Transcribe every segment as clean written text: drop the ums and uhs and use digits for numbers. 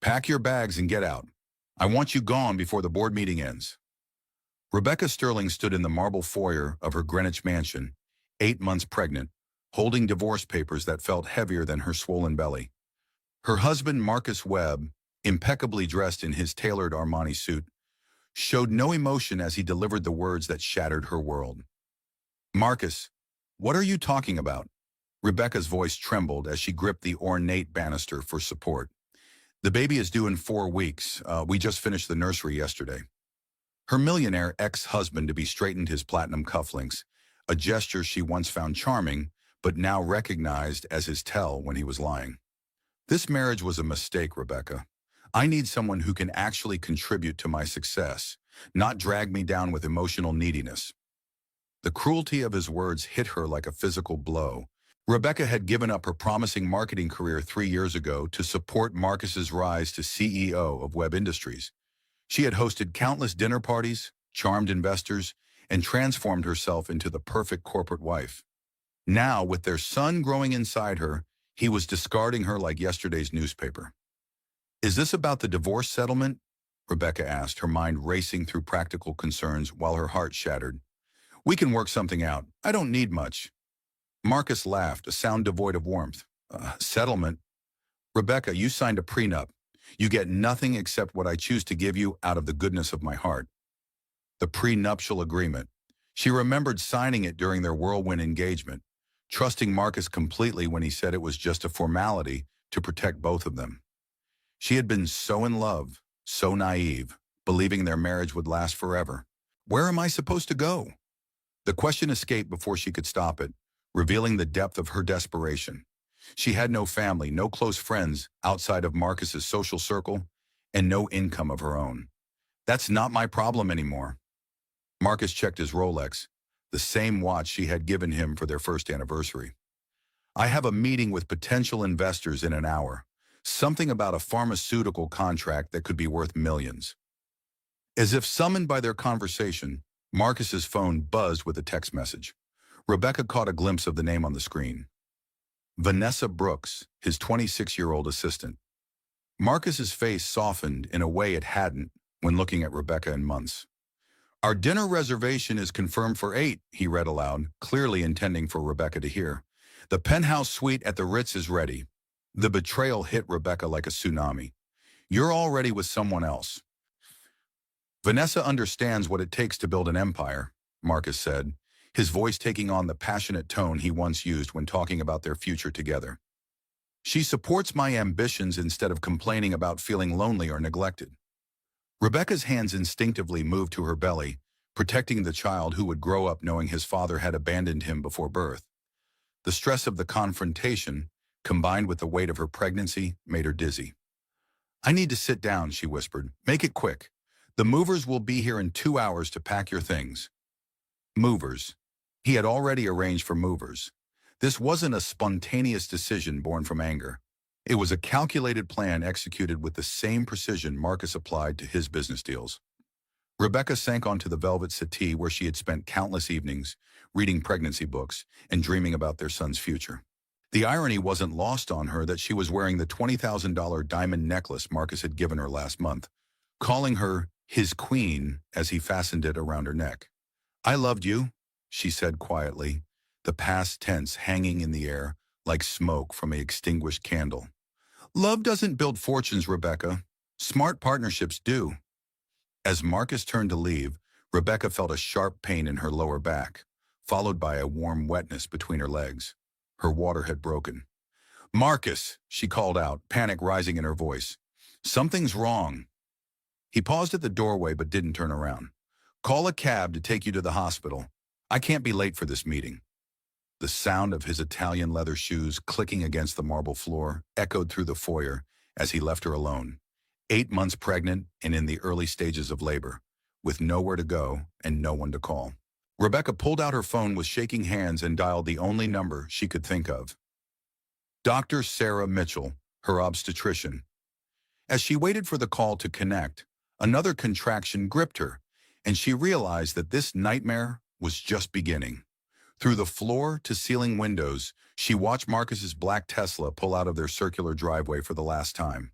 Pack your bags and get out. I want you gone before the board meeting ends. Rebecca Sterling stood in the marble foyer of her Greenwich mansion, 8 months pregnant, holding divorce papers that felt heavier than her swollen belly. Her husband, Marcus Webb, impeccably dressed in his tailored Armani suit, showed no emotion as he delivered the words that shattered her world. Marcus, what are you talking about? Rebecca's voice trembled as she gripped the ornate banister for support. The baby is due in 4 weeks. We just finished the nursery yesterday. Her millionaire ex-husband-to-be straightened his platinum cufflinks, a gesture she once found charming, but now recognized as his tell when he was lying. This marriage was a mistake, Rebecca. I need someone who can actually contribute to my success, not drag me down with emotional neediness. The cruelty of his words hit her like a physical blow. Rebecca had given up her promising marketing career 3 years ago to support Marcus's rise to CEO of Webb Industries. She had hosted countless dinner parties, charmed investors, and transformed herself into the perfect corporate wife. Now, with their son growing inside her, he was discarding her like yesterday's newspaper. Is this about the divorce settlement? Rebecca asked, her mind racing through practical concerns while her heart shattered. We can work something out. I don't need much. Marcus laughed, a sound devoid of warmth. Settlement? Rebecca, you signed a prenup. You get nothing except what I choose to give you out of the goodness of my heart. The prenuptial agreement. She remembered signing it during their whirlwind engagement, trusting Marcus completely when he said it was just a formality to protect both of them. She had been so in love, so naive, believing their marriage would last forever. Where am I supposed to go? The question escaped before she could stop it, revealing the depth of her desperation. She had no family, no close friends outside of Marcus's social circle, and no income of her own. That's not my problem anymore. Marcus checked his Rolex, the same watch she had given him for their first anniversary. I have a meeting with potential investors in an hour. Something about a pharmaceutical contract that could be worth millions. As if summoned by their conversation, Marcus's phone buzzed with a text message. Rebecca caught a glimpse of the name on the screen. Vanessa Brooks, his 26-year-old assistant. Marcus's face softened in a way it hadn't when looking at Rebecca in months. Our dinner reservation is confirmed for 8, he read aloud, clearly intending for Rebecca to hear. The penthouse suite at the Ritz is ready. The betrayal hit Rebecca like a tsunami. You're already with someone else. Vanessa understands what it takes to build an empire, Marcus said, his voice taking on the passionate tone he once used when talking about their future together. She supports my ambitions instead of complaining about feeling lonely or neglected. Rebecca's hands instinctively moved to her belly, protecting the child who would grow up knowing his father had abandoned him before birth. The stress of the confrontation, combined with the weight of her pregnancy, made her dizzy. I need to sit down, she whispered. Make it quick. The movers will be here in 2 hours to pack your things. Movers. He had already arranged for movers. This wasn't a spontaneous decision born from anger. It was a calculated plan executed with the same precision Marcus applied to his business deals. Rebecca sank onto the velvet settee where she had spent countless evenings, reading pregnancy books and dreaming about their son's future. The irony wasn't lost on her that she was wearing the $20,000 diamond necklace Marcus had given her last month, calling her his queen as he fastened it around her neck. I loved you, she said quietly, the past tense hanging in the air like smoke from an extinguished candle. Love doesn't build fortunes, Rebecca. Smart partnerships do. As Marcus turned to leave, Rebecca felt a sharp pain in her lower back, followed by a warm wetness between her legs. Her water had broken. Marcus, she called out, panic rising in her voice. Something's wrong. He paused at the doorway but didn't turn around. Call a cab to take you to the hospital. I can't be late for this meeting. The sound of his Italian leather shoes clicking against the marble floor echoed through the foyer as he left her alone, 8 months pregnant and in the early stages of labor, with nowhere to go and no one to call. Rebecca pulled out her phone with shaking hands and dialed the only number she could think of. Dr. Sarah Mitchell, her obstetrician. As she waited for the call to connect, another contraction gripped her, and she realized that this nightmare was just beginning. Through the floor-to-ceiling windows, she watched Marcus's black Tesla pull out of their circular driveway for the last time.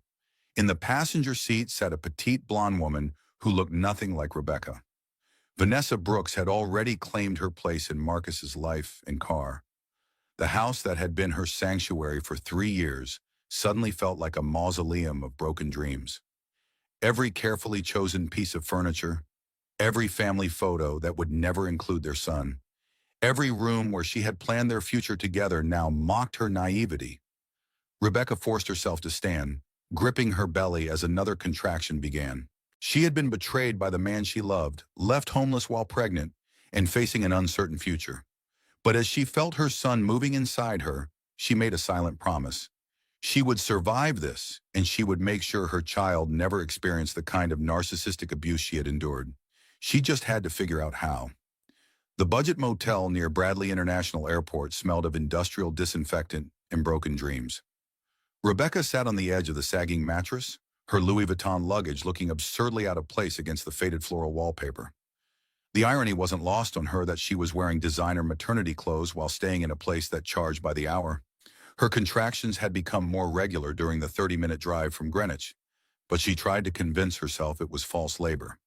In the passenger seat sat a petite blonde woman who looked nothing like Rebecca. Vanessa Brooks had already claimed her place in Marcus's life and car. The house that had been her sanctuary for 3 years suddenly felt like a mausoleum of broken dreams. Every carefully chosen piece of furniture, every family photo that would never include their son, every room where she had planned their future together now mocked her naivety. Rebecca forced herself to stand, gripping her belly as another contraction began. She had been betrayed by the man she loved, left homeless while pregnant, and facing an uncertain future. But as she felt her son moving inside her, she made a silent promise. She would survive this, and she would make sure her child never experienced the kind of narcissistic abuse she had endured. She just had to figure out how. The budget motel near Bradley International Airport smelled of industrial disinfectant and broken dreams. Rebecca sat on the edge of the sagging mattress, her Louis Vuitton luggage looking absurdly out of place against the faded floral wallpaper. The irony wasn't lost on her that she was wearing designer maternity clothes while staying in a place that charged by the hour. Her contractions had become more regular during the 30-minute drive from Greenwich, but she tried to convince herself it was false labor.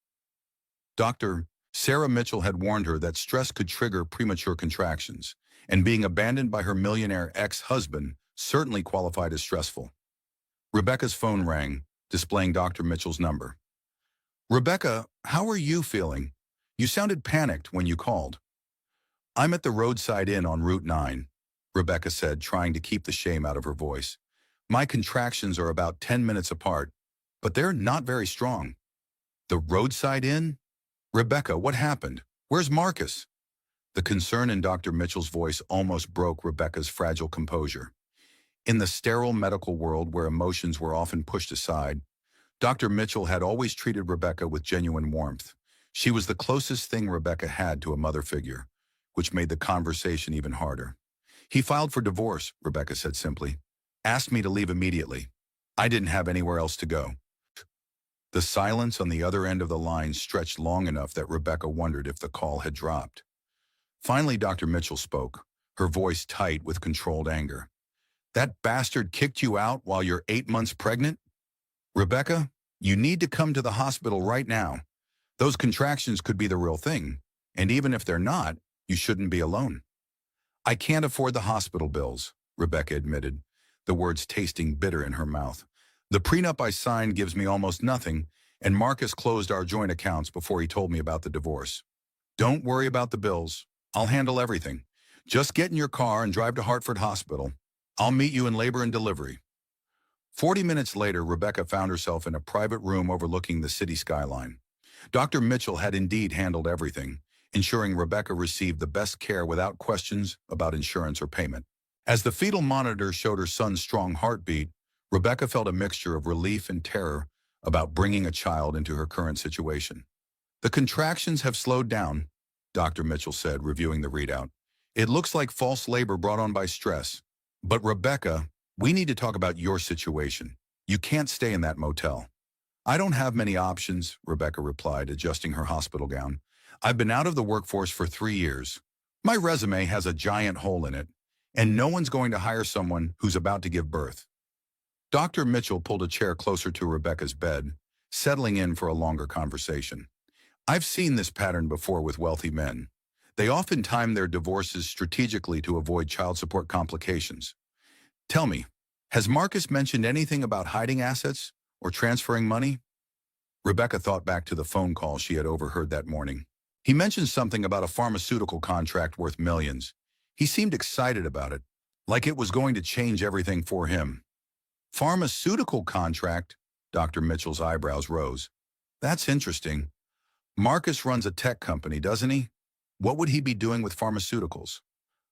Dr. Sarah Mitchell had warned her that stress could trigger premature contractions, and being abandoned by her millionaire ex-husband certainly qualified as stressful. Rebecca's phone rang, displaying Dr. Mitchell's number. "Rebecca, how are you feeling? You sounded panicked when you called." "I'm at the roadside inn on Route 9, Rebecca said, trying to keep the shame out of her voice. "My contractions are about 10 minutes apart, but they're not very strong." "The roadside inn? Rebecca, what happened? Where's Marcus?" The concern in Dr. Mitchell's voice almost broke Rebecca's fragile composure. In the sterile medical world where emotions were often pushed aside, Dr. Mitchell had always treated Rebecca with genuine warmth. She was the closest thing Rebecca had to a mother figure, which made the conversation even harder. "He filed for divorce," Rebecca said simply. "Asked me to leave immediately. I didn't have anywhere else to go." The silence on the other end of the line stretched long enough that Rebecca wondered if the call had dropped. Finally, Dr. Mitchell spoke, her voice tight with controlled anger. "That bastard kicked you out while you're 8 months pregnant? Rebecca, you need to come to the hospital right now. Those contractions could be the real thing, and even if they're not, you shouldn't be alone." "I can't afford the hospital bills," Rebecca admitted, the words tasting bitter in her mouth. "The prenup I signed gives me almost nothing, and Marcus closed our joint accounts before he told me about the divorce." "Don't worry about the bills. I'll handle everything. Just get in your car and drive to Hartford Hospital. I'll meet you in labor and delivery." 40 minutes later, Rebecca found herself in a private room overlooking the city skyline. Dr. Mitchell had indeed handled everything, ensuring Rebecca received the best care without questions about insurance or payment. As the fetal monitor showed her son's strong heartbeat, Rebecca felt a mixture of relief and terror about bringing a child into her current situation. "The contractions have slowed down," Dr. Mitchell said, reviewing the readout. "It looks like false labor brought on by stress. But Rebecca, we need to talk about your situation. You can't stay in that motel." "I don't have many options," Rebecca replied, adjusting her hospital gown. "I've been out of the workforce for 3 years. My resume has a giant hole in it, and no one's going to hire someone who's about to give birth." Dr. Mitchell pulled a chair closer to Rebecca's bed, settling in for a longer conversation. "I've seen this pattern before with wealthy men. They often time their divorces strategically to avoid child support complications. Tell me, has Marcus mentioned anything about hiding assets or transferring money?" Rebecca thought back to the phone call she had overheard that morning. "He mentioned something about a pharmaceutical contract worth millions. He seemed excited about it, like it was going to change everything for him." "Pharmaceutical contract?" Dr. Mitchell's eyebrows rose. "That's interesting. Marcus runs a tech company, doesn't he? What would he be doing with pharmaceuticals?"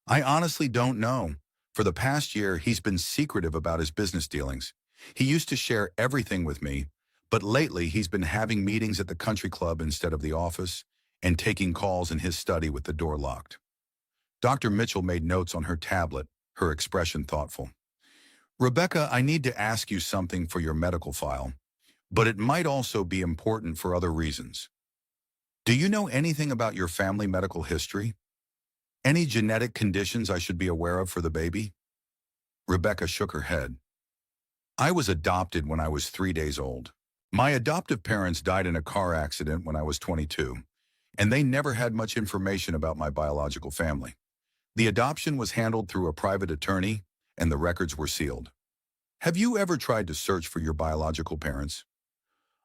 "I honestly don't know. For the past year, he's been secretive about his business dealings. He used to share everything with me, but lately he's been having meetings at the country club instead of the office and taking calls in his study with the door locked." Dr. Mitchell made notes on her tablet, her expression thoughtful. "Rebecca, I need to ask you something for your medical file, but it might also be important for other reasons. Do you know anything about your family medical history? Any genetic conditions I should be aware of for the baby?" Rebecca shook her head. I was adopted when I was 3 days old. My adoptive parents died in a car accident when I was 22, and they never had much information about my biological family. The adoption was handled through a private attorney, and the records were sealed. Have you ever tried to search for your biological parents?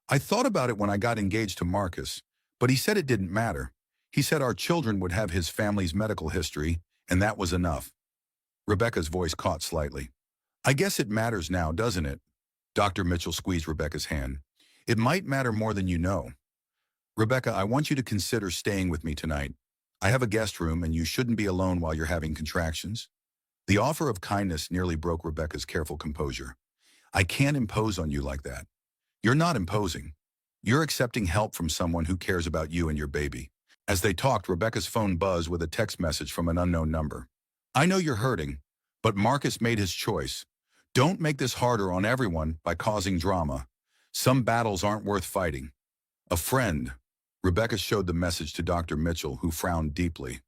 I thought about it when I got engaged to Marcus, but he said it didn't matter. He said our children would have his family's medical history, and that was enough. Rebecca's voice caught slightly. I guess it matters now, doesn't it? Dr. Mitchell squeezed Rebecca's hand. It might matter more than you know. Rebecca, I want you to consider staying with me tonight. I have a guest room, and you shouldn't be alone while you're having contractions. The offer of kindness nearly broke Rebecca's careful composure. I can't impose on you like that. You're not imposing. You're accepting help from someone who cares about you and your baby. As they talked, Rebecca's phone buzzed with a text message from an unknown number. I know you're hurting, but Marcus made his choice. Don't make this harder on everyone by causing drama. Some battles aren't worth fighting. A friend. Rebecca showed the message to Dr. Mitchell, who frowned deeply.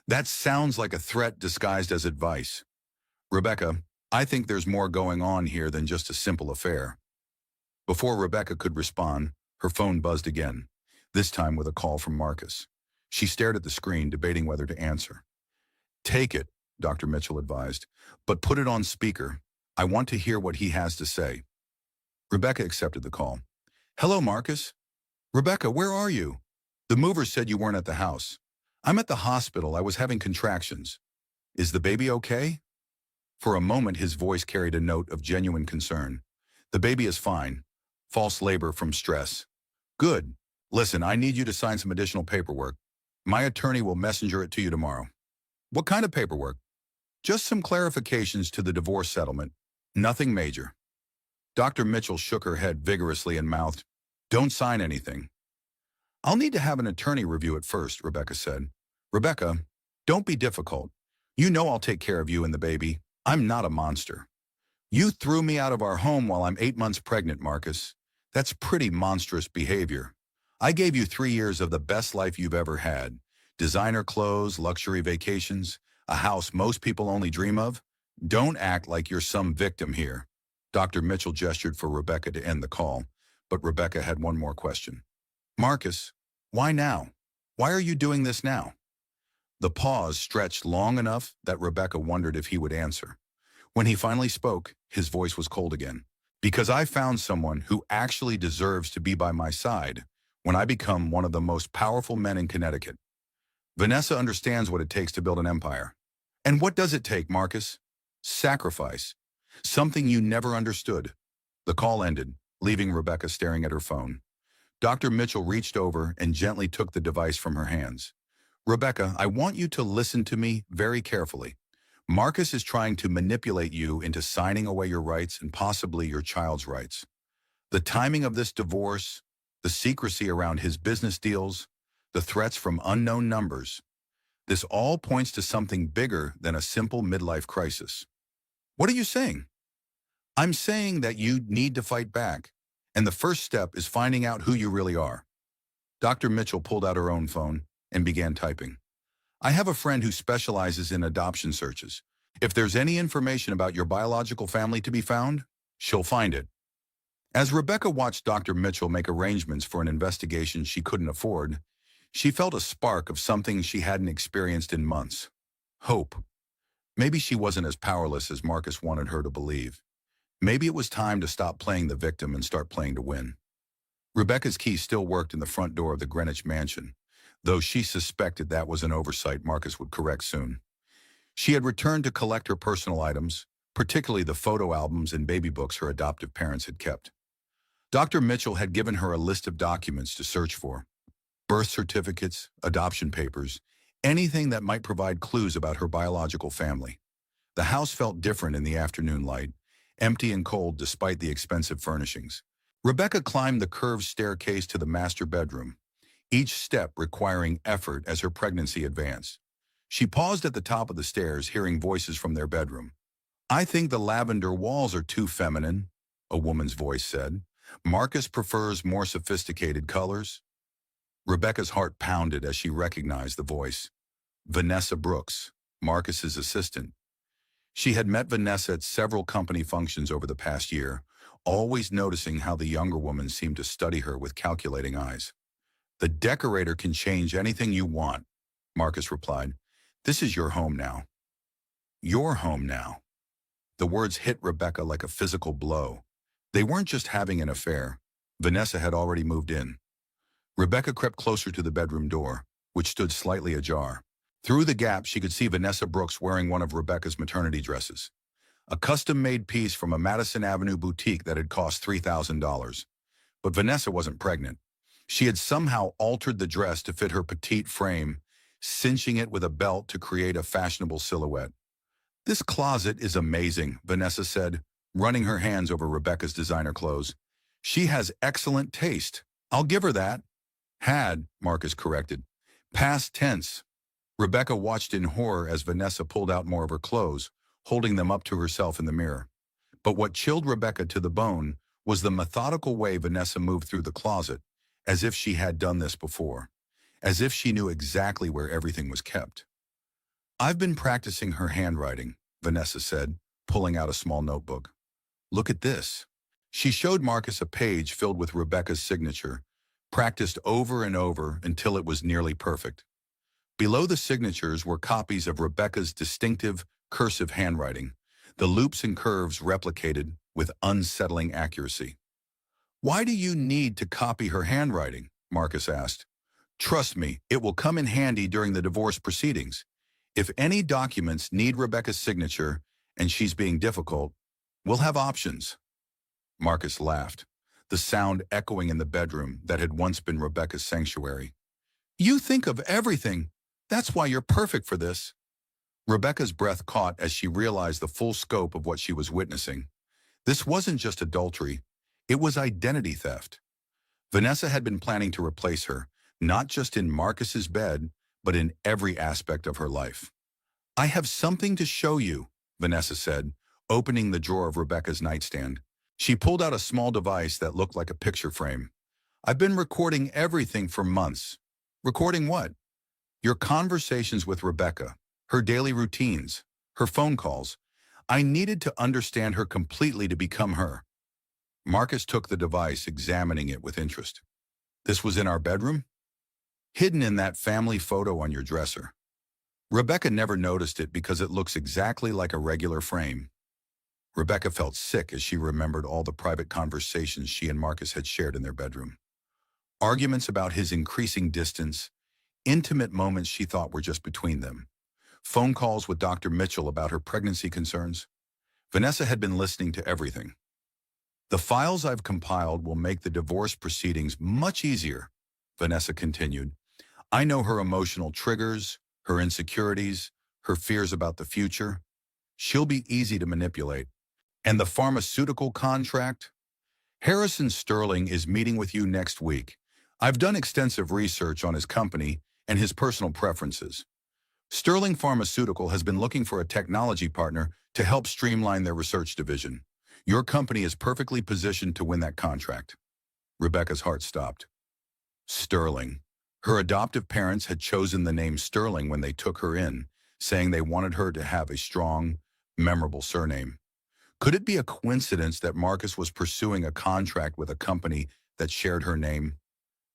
That sounds like a threat disguised as advice. Rebecca, I think there's more going on here than just a simple affair. Before Rebecca could respond, her phone buzzed again, this time with a call from Marcus. She stared at the screen, debating whether to answer. Take it, Dr. Mitchell advised, but put it on speaker. I want to hear what he has to say. Rebecca accepted the call. Hello, Marcus. Rebecca, where are you? The movers said you weren't at the house. I'm at the hospital. I was having contractions. Is the baby okay? For a moment, his voice carried a note of genuine concern. The baby is fine. False labor from stress. Good. Listen, I need you to sign some additional paperwork. My attorney will messenger it to you tomorrow. What kind of paperwork? Just some clarifications to the divorce settlement. Nothing major. Dr. Mitchell shook her head vigorously and mouthed, Don't sign anything. I'll need to have an attorney review it first, Rebecca said. Rebecca, don't be difficult. You know I'll take care of you and the baby. I'm not a monster. You threw me out of our home while I'm 8 months pregnant, Marcus. That's pretty monstrous behavior. I gave you 3 years of the best life you've ever had. Designer clothes, luxury vacations, a house most people only dream of. Don't act like you're some victim here. Dr. Mitchell gestured for Rebecca to end the call, but Rebecca had one more question. Marcus, why now? Why are you doing this now? The pause stretched long enough that Rebecca wondered if he would answer. When he finally spoke, his voice was cold again. Because I found someone who actually deserves to be by my side when I become one of the most powerful men in Connecticut. Vanessa understands what it takes to build an empire. And what does it take, Marcus? Sacrifice. Something you never understood. The call ended, leaving Rebecca staring at her phone. Dr. Mitchell reached over and gently took the device from her hands. Rebecca, I want you to listen to me very carefully. Marcus is trying to manipulate you into signing away your rights and possibly your child's rights. The timing of this divorce, the secrecy around his business deals, the threats from unknown numbers, this all points to something bigger than a simple midlife crisis. What are you saying? I'm saying that you need to fight back, and the first step is finding out who you really are. Dr. Mitchell pulled out her own phone and began typing. I have a friend who specializes in adoption searches. If there's any information about your biological family to be found, she'll find it. As Rebecca watched Dr. Mitchell make arrangements for an investigation she couldn't afford, she felt a spark of something she hadn't experienced in months. Hope. Maybe she wasn't as powerless as Marcus wanted her to believe. Maybe it was time to stop playing the victim and start playing to win. Rebecca's key still worked in the front door of the Greenwich mansion, though she suspected that was an oversight Marcus would correct soon. She had returned to collect her personal items, particularly the photo albums and baby books her adoptive parents had kept. Dr. Mitchell had given her a list of documents to search for. Birth certificates, adoption papers, anything that might provide clues about her biological family. The house felt different in the afternoon light, empty and cold despite the expensive furnishings. Rebecca climbed the curved staircase to the master bedroom, each step requiring effort as her pregnancy advanced. She paused at the top of the stairs, hearing voices from their bedroom. I think the lavender walls are too feminine, a woman's voice said. Marcus prefers more sophisticated colors. Rebecca's heart pounded as she recognized the voice. Vanessa Brooks, Marcus's assistant. She had met Vanessa at several company functions over the past year, always noticing how the younger woman seemed to study her with calculating eyes. "The decorator can change anything you want," Marcus replied. "This is your home now." Your home now. The words hit Rebecca like a physical blow. They weren't just having an affair. Vanessa had already moved in. Rebecca crept closer to the bedroom door, which stood slightly ajar. Through the gap, she could see Vanessa Brooks wearing one of Rebecca's maternity dresses, a custom-made piece from a Madison Avenue boutique that had cost $3,000. But Vanessa wasn't pregnant. She had somehow altered the dress to fit her petite frame, cinching it with a belt to create a fashionable silhouette. "This closet is amazing," Vanessa said, running her hands over Rebecca's designer clothes. "She has excellent taste. I'll give her that." "Had," Marcus corrected. "Past tense." Rebecca watched in horror as Vanessa pulled out more of her clothes, holding them up to herself in the mirror. But what chilled Rebecca to the bone was the methodical way Vanessa moved through the closet, as if she had done this before, as if she knew exactly where everything was kept. "I've been practicing her handwriting," Vanessa said, pulling out a small notebook. "Look at this." She showed Marcus a page filled with Rebecca's signature, practiced over and over until it was nearly perfect. Below the signatures were copies of Rebecca's distinctive, cursive handwriting, the loops and curves replicated with unsettling accuracy. "Why do you need to copy her handwriting?" Marcus asked. "Trust me, it will come in handy during the divorce proceedings. If any documents need Rebecca's signature and she's being difficult, we'll have options." Marcus laughed, the sound echoing in the bedroom that had once been Rebecca's sanctuary. "You think of everything. That's why you're perfect for this." Rebecca's breath caught as she realized the full scope of what she was witnessing. This wasn't just adultery, it was identity theft. Vanessa had been planning to replace her, not just in Marcus's bed, but in every aspect of her life. "I have something to show you," Vanessa said, opening the drawer of Rebecca's nightstand. She pulled out a small device that looked like a picture frame. "I've been recording everything for months." "Recording what?" "Your conversations with Rebecca, her daily routines, her phone calls. I needed to understand her completely to become her." Marcus took the device, examining it with interest. "This was in our bedroom?" "Hidden in that family photo on your dresser." Rebecca never noticed it because it looks exactly like a regular frame. Rebecca felt sick as she remembered all the private conversations she and Marcus had shared in their bedroom. Arguments about his increasing distance, intimate moments she thought were just between them, phone calls with Dr. Mitchell about her pregnancy concerns. Vanessa had been listening to everything. "The files I've compiled will make the divorce proceedings much easier," Vanessa continued. "I know her emotional triggers, her insecurities, her fears about the future. She'll be easy to manipulate. And the pharmaceutical contract? Harrison Sterling is meeting with you next week. I've done extensive research on his company and his personal preferences. Sterling Pharmaceutical has been looking for a technology partner to help streamline their research division. Your company is perfectly positioned to win that contract." Rebecca's heart stopped. Sterling. Her adoptive parents had chosen the name Sterling when they took her in, saying they wanted her to have a strong, memorable surname. Could it be a coincidence that Marcus was pursuing a contract with a company that shared her name?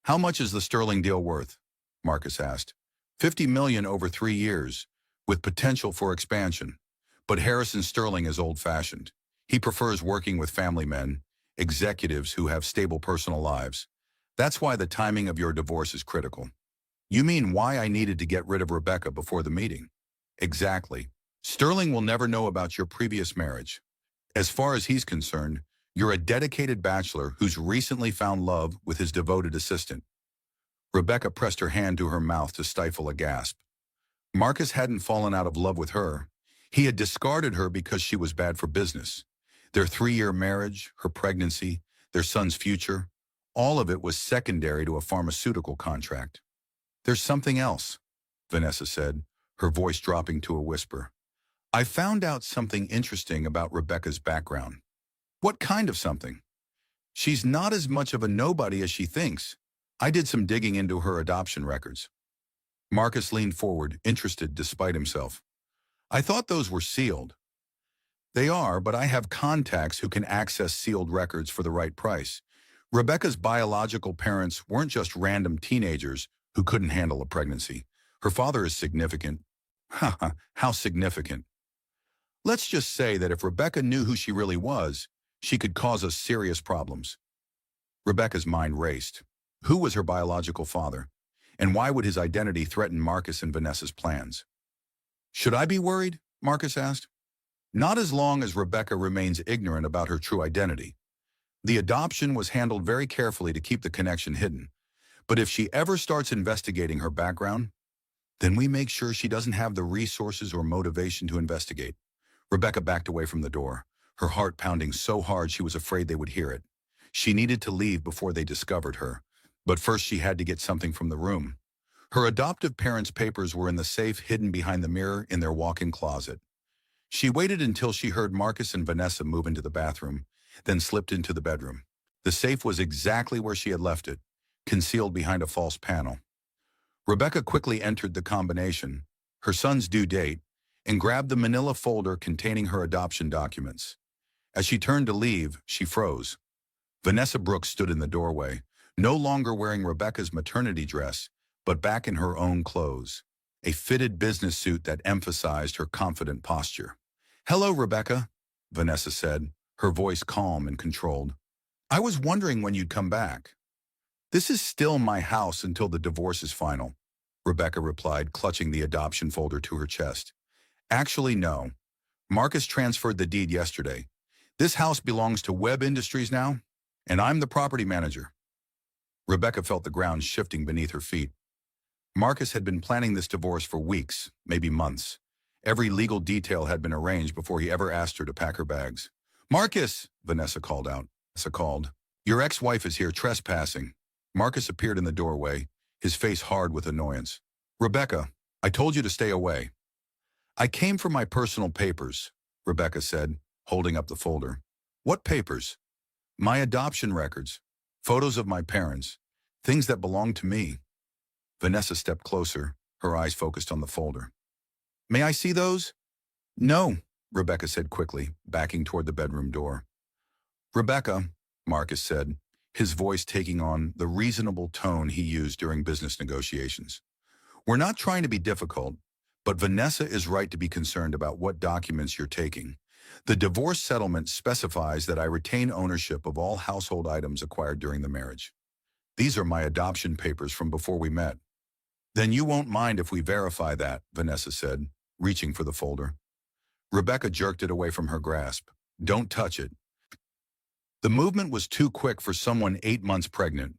"How much is the Sterling deal worth?" Marcus asked. $50 million over 3 years, with potential for expansion. But Harrison Sterling is old-fashioned. He prefers working with family men, executives who have stable personal lives. That's why the timing of your divorce is critical. "You mean why I needed to get rid of Rebecca before the meeting?" "Exactly. Sterling will never know about your previous marriage. As far as he's concerned, you're a dedicated bachelor who's recently found love with his devoted assistant." Rebecca pressed her hand to her mouth to stifle a gasp. Marcus hadn't fallen out of love with her. He had discarded her because she was bad for business. Their 3-year marriage, her pregnancy, their son's future, all of it was secondary to a pharmaceutical contract. "There's something else," Vanessa said, her voice dropping to a whisper. "I found out something interesting about Rebecca's background." "What kind of something?" "She's not as much of a nobody as she thinks. I did some digging into her adoption records." Marcus leaned forward, interested despite himself. "I thought those were sealed." They are, but I have contacts who can access sealed records for the right price. Rebecca's biological parents weren't just random teenagers who couldn't handle a pregnancy. Her father is significant. Haha, how significant? Let's just say that if Rebecca knew who she really was, she could cause us serious problems. Rebecca's mind raced. Who was her biological father? And why would his identity threaten Marcus and Vanessa's plans? Should I be worried? Marcus asked. Not as long as Rebecca remains ignorant about her true identity. The adoption was handled very carefully to keep the connection hidden. But if she ever starts investigating her background, then we make sure she doesn't have the resources or motivation to investigate. Rebecca backed away from the door, her heart pounding so hard she was afraid they would hear it. She needed to leave before they discovered her. But first she had to get something from the room. Her adoptive parents' papers were in the safe hidden behind the mirror in their walk-in closet. She waited until she heard Marcus and Vanessa move into the bathroom, then slipped into the bedroom. The safe was exactly where she had left it, concealed behind a false panel. Rebecca quickly entered the combination, her son's due date, and grabbed the manila folder containing her adoption documents. As she turned to leave, she froze. Vanessa Brooks stood in the doorway, no longer wearing Rebecca's maternity dress, but back in her own clothes, a fitted business suit that emphasized her confident posture. "Hello, Rebecca," Vanessa said, her voice calm and controlled. "I was wondering when you'd come back." "This is still my house until the divorce is final," Rebecca replied, clutching the adoption folder to her chest. "Actually, no. Marcus transferred the deed yesterday. This house belongs to Webb Industries now, and I'm the property manager." Rebecca felt the ground shifting beneath her feet. Marcus had been planning this divorce for weeks, maybe months. Every legal detail had been arranged before he ever asked her to pack her bags. "Marcus!" Vanessa called out. Vanessa called. "Your ex-wife is here trespassing." Marcus appeared in the doorway, his face hard with annoyance. "Rebecca, I told you to stay away." "I came for my personal papers," Rebecca said, holding up the folder. "What papers?" "My adoption records, photos of my parents, things that belong to me." Vanessa stepped closer, her eyes focused on the folder. "May I see those?" "No," Rebecca said quickly, backing toward the bedroom door. "Rebecca," Marcus said, his voice taking on the reasonable tone he used during business negotiations. "We're not trying to be difficult, but Vanessa is right to be concerned about what documents you're taking. The divorce settlement specifies that I retain ownership of all household items acquired during the marriage. These are my adoption papers from before we met." "Then you won't mind if we verify that," Vanessa said, reaching for the folder. Rebecca jerked it away from her grasp. "Don't touch it." The movement was too quick for someone 8 months pregnant.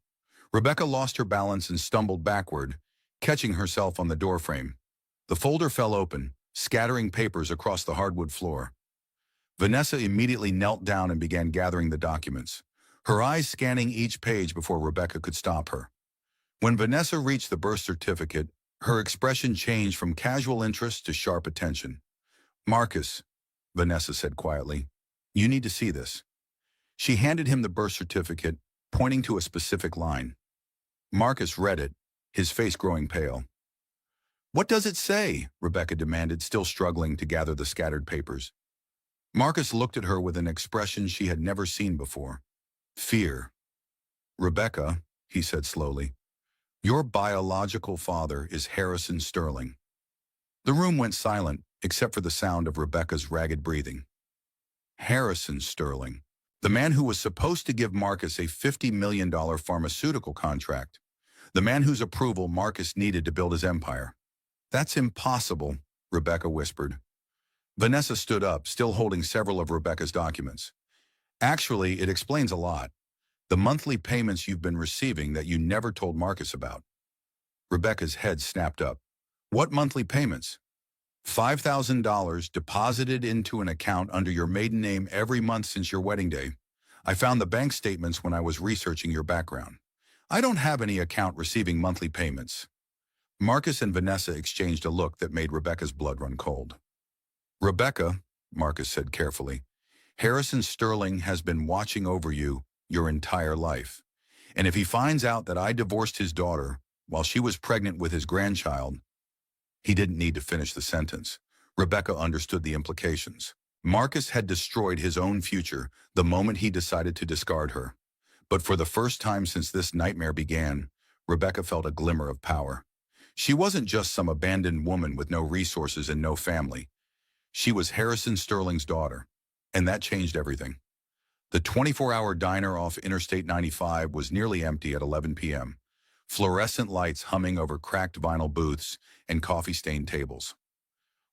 Rebecca lost her balance and stumbled backward, catching herself on the doorframe. The folder fell open, scattering papers across the hardwood floor. Vanessa immediately knelt down and began gathering the documents, her eyes scanning each page before Rebecca could stop her. When Vanessa reached the birth certificate, her expression changed from casual interest to sharp attention. "Marcus," Vanessa said quietly, "you need to see this." She handed him the birth certificate, pointing to a specific line. Marcus read it, his face growing pale. "What does it say?" Rebecca demanded, still struggling to gather the scattered papers. Marcus looked at her with an expression she had never seen before. "Fear." "Rebecca," he said slowly, "your biological father is Harrison Sterling." The room went silent, except for the sound of Rebecca's ragged breathing. Harrison Sterling, the man who was supposed to give Marcus a $50 million pharmaceutical contract, the man whose approval Marcus needed to build his empire. "That's impossible," Rebecca whispered. Vanessa stood up, still holding several of Rebecca's documents. "Actually, it explains a lot. The monthly payments you've been receiving that you never told Marcus about." Rebecca's head snapped up. "What monthly payments?" $5,000 deposited into an account under your maiden name every month since your wedding day. I found the bank statements when I was researching your background. I don't have any account receiving monthly payments." Marcus and Vanessa exchanged a look that made Rebecca's blood run cold. "Rebecca," Marcus said carefully, "Harrison Sterling has been watching over you your entire life. And if he finds out that I divorced his daughter while she was pregnant with his grandchild—" He didn't need to finish the sentence. Rebecca understood the implications. Marcus had destroyed his own future the moment he decided to discard her. But for the first time since this nightmare began, Rebecca felt a glimmer of power. She wasn't just some abandoned woman with no resources and no family. She was Harrison Sterling's daughter, and that changed everything. The 24-hour diner off Interstate 95 was nearly empty at 11 p.m., fluorescent lights humming over cracked vinyl booths and coffee-stained tables.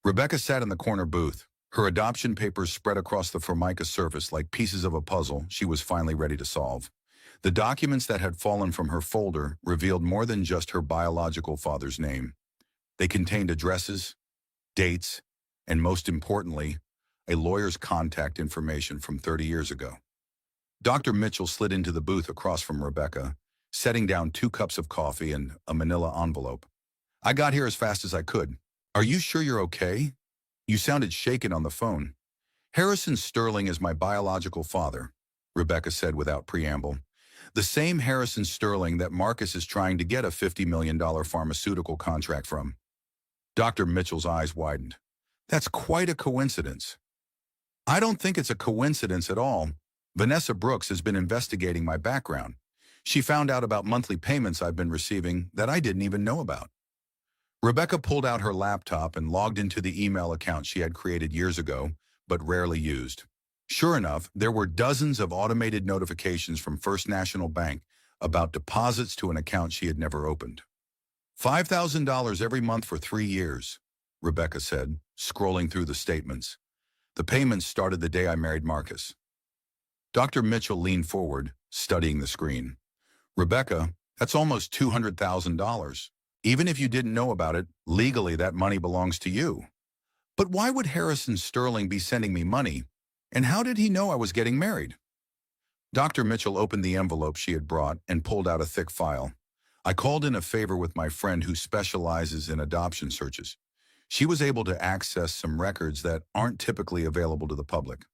Rebecca sat in the corner booth, her adoption papers spread across the formica surface like pieces of a puzzle she was finally ready to solve. The documents that had fallen from her folder revealed more than just her biological father's name. They contained addresses, dates, and most importantly, a lawyer's contact information from 30 years ago. Dr. Mitchell slid into the booth across from Rebecca, setting down 2 cups of coffee and a manila envelope. "I got here as fast as I could. Are you sure you're okay? You sounded shaken on the phone." "Harrison Sterling is my biological father," Rebecca said without preamble. "The same Harrison Sterling that Marcus is trying to get a $50 million pharmaceutical contract from." Dr. Mitchell's eyes widened. "That's quite a coincidence." "I don't think it's a coincidence at all. Vanessa Brooks has been investigating my background. She found out about monthly payments I've been receiving that I didn't even know about." Rebecca pulled out her laptop and logged into the email account she had created years ago, but rarely used. Sure enough, there were dozens of automated notifications from First National Bank about deposits to an account she had never opened. $5,000 every month for 3 years, Rebecca said, scrolling through the statements. "The payments started the day I married Marcus." Dr. Mitchell leaned forward, studying the screen. "Rebecca, that's almost $200,000. Even if you didn't know about it, legally that money belongs to you." "But why would Harrison Sterling be sending me money? And how did he know I was getting married?" Dr. Mitchell opened the envelope she had brought and pulled out a thick file. "I called in a favor with my friend who specializes in adoption searches. She was able to access some records that aren't typically available to the public."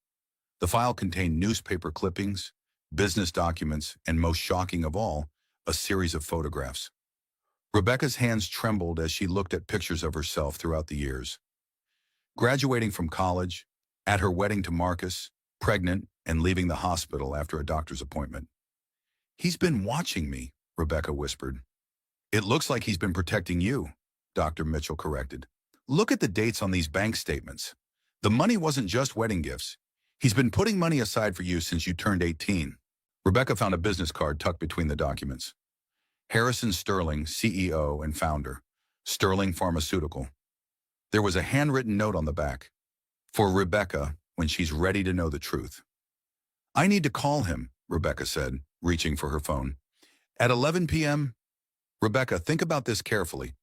The file contained newspaper clippings, business documents, and most shocking of all, a series of photographs. Rebecca's hands trembled as she looked at pictures of herself throughout the years. Graduating from college, at her wedding to Marcus, pregnant, and leaving the hospital after a doctor's appointment. "He's been watching me," Rebecca whispered. "It looks like he's been protecting you," Dr. Mitchell corrected. "Look at the dates on these bank statements. The money wasn't just wedding gifts. He's been putting money aside for you since you turned 18. Rebecca found a business card tucked between the documents. Harrison Sterling, CEO and founder, Sterling Pharmaceutical. There was a handwritten note on the back. "For Rebecca, when she's ready to know the truth." "I need to call him," Rebecca said, reaching for her phone. "At 11 p.m.? Rebecca, think about this carefully.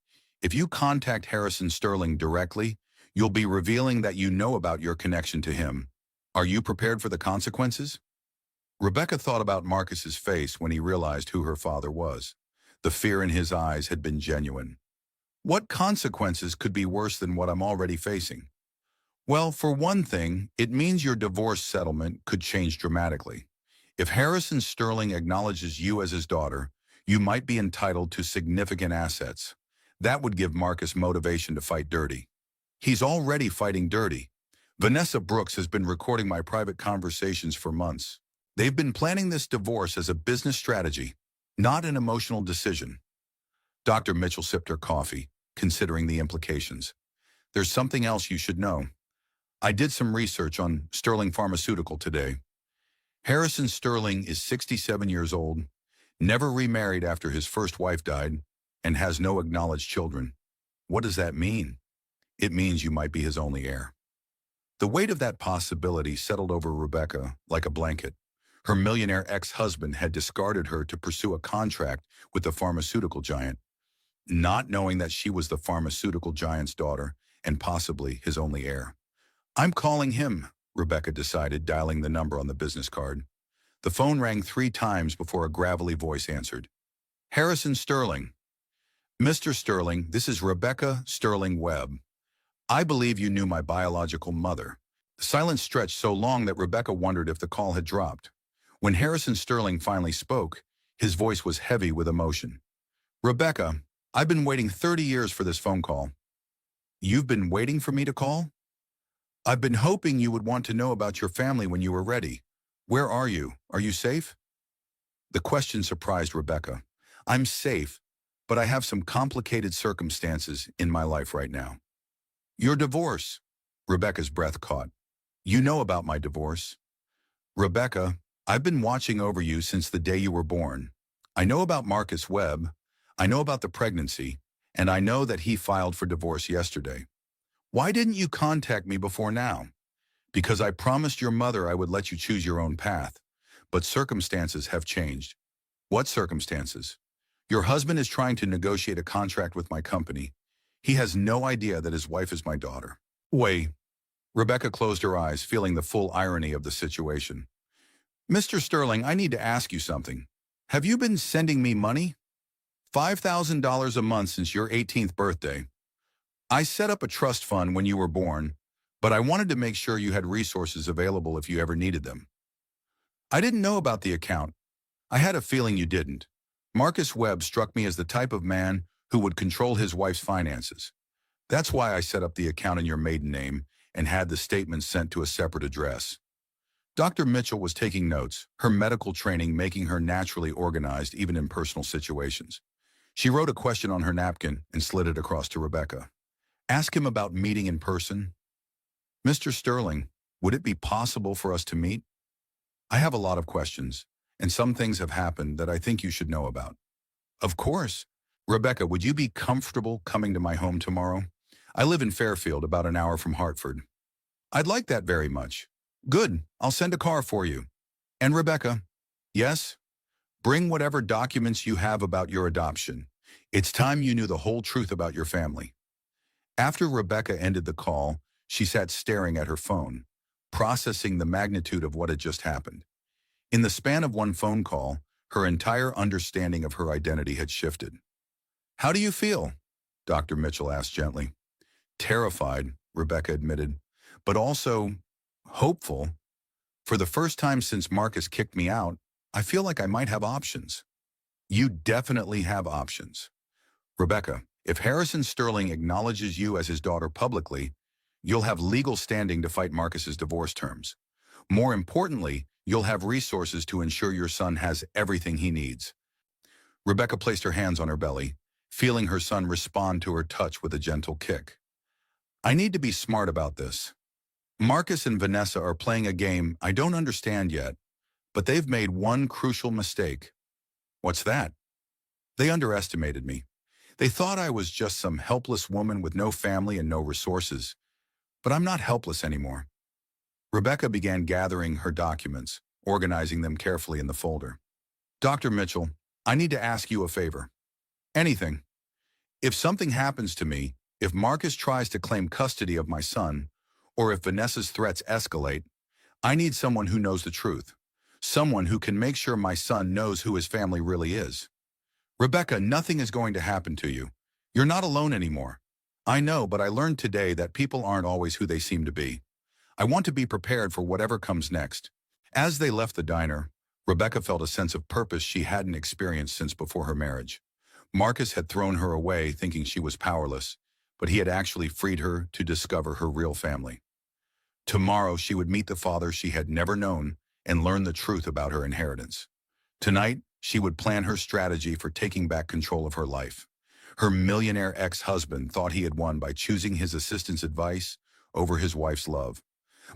If you contact Harrison Sterling directly, you'll be revealing that you know about your connection to him. Are you prepared for the consequences?" Rebecca thought about Marcus's face when he realized who her father was. The fear in his eyes had been genuine. "What consequences could be worse than what I'm already facing?" "Well, for one thing, it means your divorce settlement could change dramatically. If Harrison Sterling acknowledges you as his daughter, you might be entitled to significant assets. That would give Marcus motivation to fight dirty. He's already fighting dirty. Vanessa Brooks has been recording my private conversations for months. They've been planning this divorce as a business strategy, not an emotional decision." Dr. Mitchell sipped her coffee, considering the implications. "There's something else you should know. I did some research on Sterling Pharmaceutical today. Harrison Sterling is 67 years old, never remarried after his first wife died, and has no acknowledged children. What does that mean?" "It means you might be his only heir." The weight of that possibility settled over Rebecca like a blanket. Her millionaire ex-husband had discarded her to pursue a contract with the pharmaceutical giant, not knowing that she was the pharmaceutical giant's daughter and possibly his only heir. "I'm calling him," Rebecca decided, dialing the number on the business card. The phone rang 3 times before a gravelly voice answered. "Harrison Sterling." "Mr. Sterling, this is Rebecca Sterling Webb. I believe you knew my biological mother." The silence stretched so long that Rebecca wondered if the call had dropped. When Harrison Sterling finally spoke, his voice was heavy with emotion. "Rebecca, I've been waiting 30 years for this phone call." "You've been waiting for me to call?" I've been hoping you would want to know about your family when you were ready. Where are you? Are you safe? The question surprised Rebecca. I'm safe, but I have some complicated circumstances in my life right now. Your divorce. Rebecca's breath caught. You know about my divorce. Rebecca, I've been watching over you since the day you were born. I know about Marcus Webb. I know about the pregnancy, and I know that he filed for divorce yesterday. Why didn't you contact me before now? Because I promised your mother I would let you choose your own path. But circumstances have changed. What circumstances? Your husband is trying to negotiate a contract with my company. He has no idea that his wife is my daughter. Wait. Rebecca closed her eyes, feeling the full irony of the situation. Mr. Sterling, I need to ask you something. Have you been sending me money? $5,000 a month since your 18th birthday. I set up a trust fund when you were born, but I wanted to make sure you had resources available if you ever needed them. I didn't know about the account. I had a feeling you didn't. Marcus Webb struck me as the type of man who would control his wife's finances. That's why I set up the account in your maiden name and had the statements sent to a separate address. Dr. Mitchell was taking notes, her medical training making her naturally organized even in personal situations. She wrote a question on her napkin and slid it across to Rebecca. Ask him about meeting in person. Mr. Sterling, would it be possible for us to meet? I have a lot of questions, and some things have happened that I think you should know about. Of course. Rebecca, would you be comfortable coming to my home tomorrow? I live in Fairfield, about an hour from Hartford. I'd like that very much. Good, I'll send a car for you. And Rebecca, yes? Bring whatever documents you have about your adoption. It's time you knew the whole truth about your family. After Rebecca ended the call, she sat staring at her phone, processing the magnitude of what had just happened. In the span of one phone call, her entire understanding of her identity had shifted. How do you feel? Dr. Mitchell asked gently. Terrified, Rebecca admitted, but also hopeful. For the first time since Marcus kicked me out, I feel like I might have options. You definitely have options. Rebecca, if Harrison Sterling acknowledges you as his daughter publicly, you'll have legal standing to fight Marcus's divorce terms. More importantly, you'll have resources to ensure your son has everything he needs. Rebecca placed her hands on her belly, feeling her son respond to her touch with a gentle kick. I need to be smart about this. Marcus and Vanessa are playing a game I don't understand yet, but they've made one crucial mistake. What's that? They underestimated me. They thought I was just some helpless woman with no family and no resources. But I'm not helpless anymore. Rebecca began gathering her documents, organizing them carefully in the folder. Dr. Mitchell, I need to ask you a favor. Anything. If something happens to me, if Marcus tries to claim custody of my son, or if Vanessa's threats escalate, I need someone who knows the truth. Someone who can make sure my son knows who his family really is. Rebecca, nothing is going to happen to you. You're not alone anymore. I know, but I learned today that people aren't always who they seem to be. I want to be prepared for whatever comes next. As they left the diner, Rebecca felt a sense of purpose she hadn't experienced since before her marriage. Marcus had thrown her away thinking she was powerless, but he had actually freed her to discover her real family. Tomorrow she would meet the father she had never known and learn the truth about her inheritance. Tonight, she would plan her strategy for taking back control of her life. Her millionaire ex-husband thought he had won by choosing his assistant's advice over his wife's love.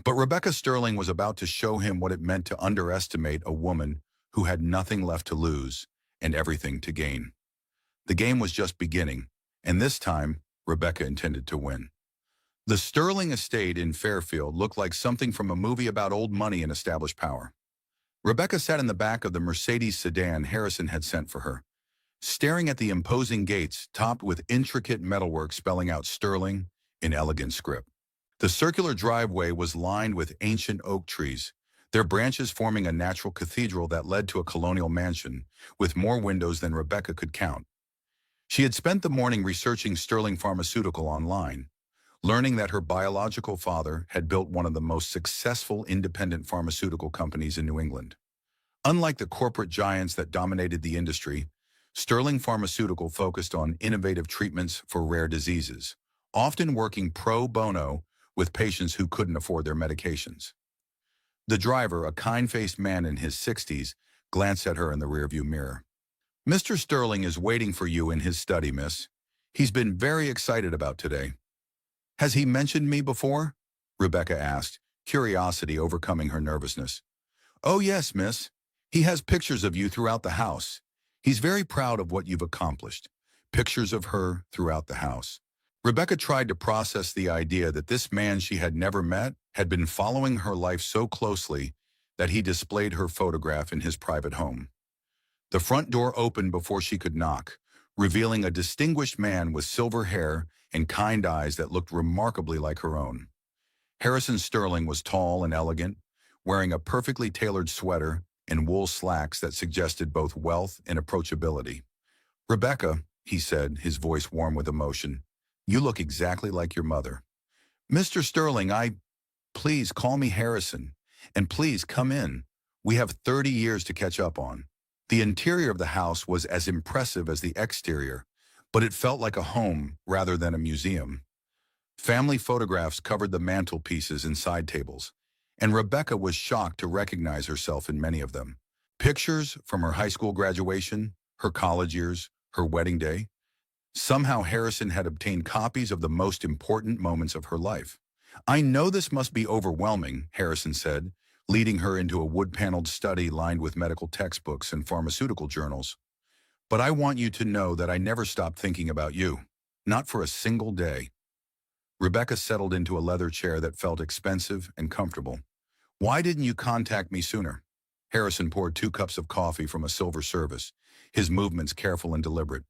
But Rebecca Sterling was about to show him what it meant to underestimate a woman who had nothing left to lose and everything to gain. The game was just beginning, and this time, Rebecca intended to win. The Sterling estate in Fairfield looked like something from a movie about old money and established power. Rebecca sat in the back of the Mercedes sedan Harrison had sent for her, staring at the imposing gates topped with intricate metalwork spelling out Sterling in elegant script. The circular driveway was lined with ancient oak trees, their branches forming a natural cathedral that led to a colonial mansion with more windows than Rebecca could count. She had spent the morning researching Sterling Pharmaceutical online, learning that her biological father had built one of the most successful independent pharmaceutical companies in New England. Unlike the corporate giants that dominated the industry, Sterling Pharmaceutical focused on innovative treatments for rare diseases, often working pro bono with patients who couldn't afford their medications. The driver, a kind-faced man in his 60s, glanced at her in the rearview mirror. "Mr. Sterling is waiting for you in his study, miss. He's been very excited about today." "Has he mentioned me before?" Rebecca asked, curiosity overcoming her nervousness. "Oh yes, miss. He has pictures of you throughout the house. He's very proud of what you've accomplished." Pictures of her throughout the house. Rebecca tried to process the idea that this man she had never met had been following her life so closely that he displayed her photograph in his private home. The front door opened before she could knock, revealing a distinguished man with silver hair and kind eyes that looked remarkably like her own. Harrison Sterling was tall and elegant, wearing a perfectly tailored sweater and wool slacks that suggested both wealth and approachability. "Rebecca," he said, his voice warm with emotion, "you look exactly like your mother." "Mr. Sterling, please call me Harrison, and please come in. We have 30 years to catch up on." The interior of the house was as impressive as the exterior, but it felt like a home rather than a museum. Family photographs covered the mantelpieces and side tables, and Rebecca was shocked to recognize herself in many of them. Pictures from her high school graduation, her college years, her wedding day. Somehow Harrison had obtained copies of the most important moments of her life. "I know this must be overwhelming," Harrison said, leading her into a wood-paneled study lined with medical textbooks and pharmaceutical journals. "But I want you to know that I never stopped thinking about you. Not for a single day." Rebecca settled into a leather chair that felt expensive and comfortable. "Why didn't you contact me sooner?" Harrison poured 2 cups of coffee from a silver service, his movements careful and deliberate.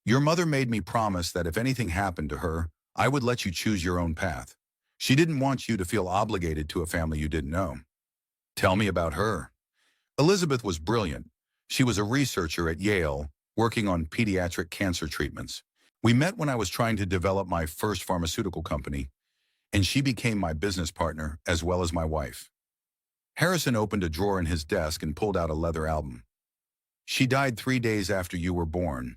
"Your mother made me promise that if anything happened to her, I would let you choose your own path. She didn't want you to feel obligated to a family you didn't know." "Tell me about her." Elizabeth was brilliant. She was a researcher at Yale, working on pediatric cancer treatments. "We met when I was trying to develop my first pharmaceutical company, and she became my business partner as well as my wife." Harrison opened a drawer in his desk and pulled out a leather album. "She died 3 days after you were born.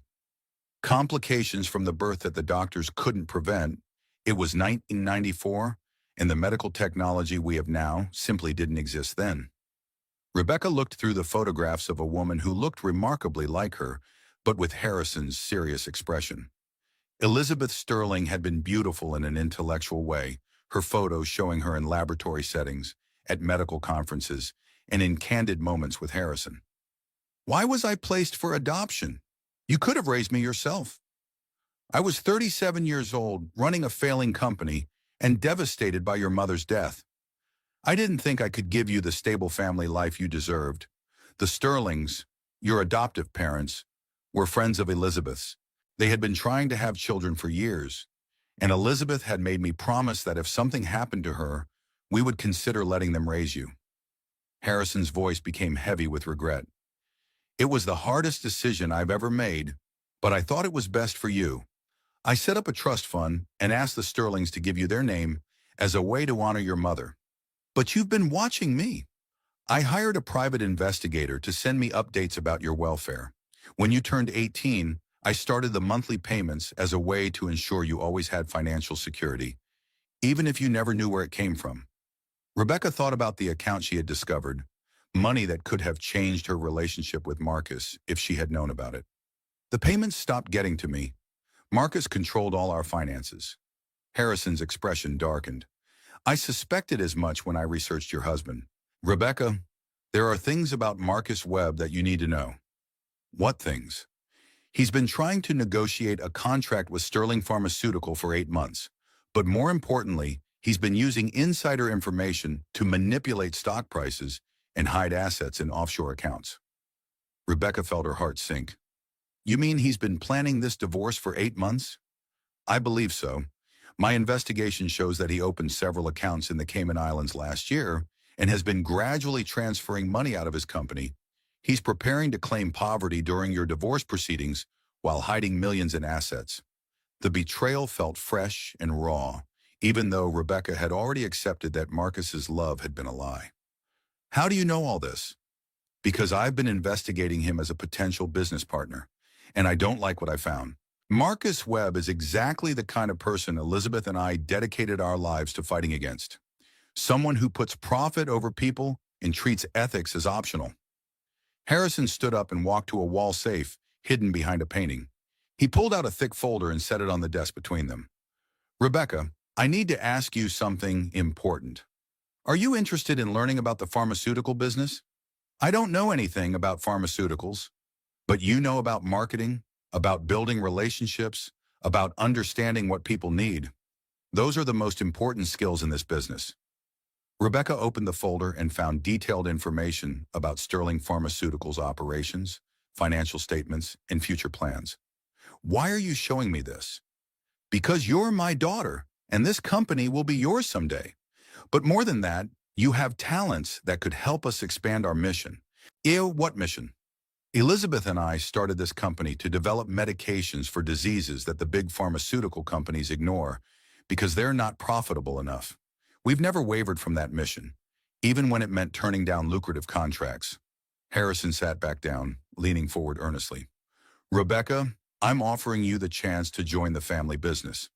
Complications from the birth that the doctors couldn't prevent. It was 1994, and the medical technology we have now simply didn't exist then." Rebecca looked through the photographs of a woman who looked remarkably like her, but with Harrison's serious expression. Elizabeth Sterling had been beautiful in an intellectual way, her photos showing her in laboratory settings, at medical conferences, and in candid moments with Harrison. "Why was I placed for adoption? You could have raised me yourself. I was 37 years old, running a failing company, and devastated by your mother's death. I didn't think I could give you the stable family life you deserved." The Sterlings, your adoptive parents, were friends of Elizabeth's. They had been trying to have children for years, and Elizabeth had made me promise that if something happened to her, we would consider letting them raise you. Harrison's voice became heavy with regret. "It was the hardest decision I've ever made, but I thought it was best for you. I set up a trust fund and asked the Sterlings to give you their name as a way to honor your mother. But you've been watching me. I hired a private investigator to send me updates about your welfare. When you turned 18, I started the monthly payments as a way to ensure you always had financial security, even if you never knew where it came from." Rebecca thought about the account she had discovered, money that could have changed her relationship with Marcus if she had known about it. "The payments stopped getting to me. Marcus controlled all our finances." Harrison's expression darkened. "I suspected as much when I researched your husband. Rebecca, there are things about Marcus Webb that you need to know." "What things?" "He's been trying to negotiate a contract with Sterling Pharmaceutical for 8 months. But more importantly, he's been using insider information to manipulate stock prices and hide assets in offshore accounts." Rebecca felt her heart sink. "You mean he's been planning this divorce for 8 months?" "I believe so. My investigation shows that he opened several accounts in the Cayman Islands last year and has been gradually transferring money out of his company. He's preparing to claim poverty during your divorce proceedings while hiding millions in assets." The betrayal felt fresh and raw, even though Rebecca had already accepted that Marcus's love had been a lie. "How do you know all this?" "Because I've been investigating him as a potential business partner, and I don't like what I found. Marcus Webb is exactly the kind of person Elizabeth and I dedicated our lives to fighting against. Someone who puts profit over people and treats ethics as optional. Harrison stood up and walked to a wall safe hidden behind a painting. He pulled out a thick folder and set it on the desk between them. Rebecca, I need to ask you something important. Are you interested in learning about the pharmaceutical business? I don't know anything about pharmaceuticals, but you know about marketing, about building relationships, about understanding what people need. Those are the most important skills in this business. Rebecca opened the folder and found detailed information about Sterling Pharmaceuticals' operations, financial statements, and future plans. Why are you showing me this? Because you're my daughter, and this company will be yours someday. But more than that, you have talents that could help us expand our mission. Ew, what mission? Elizabeth and I started this company to develop medications for diseases that the big pharmaceutical companies ignore because they're not profitable enough. We've never wavered from that mission, even when it meant turning down lucrative contracts. Harrison sat back down, leaning forward earnestly. Rebecca, I'm offering you the chance to join the family business,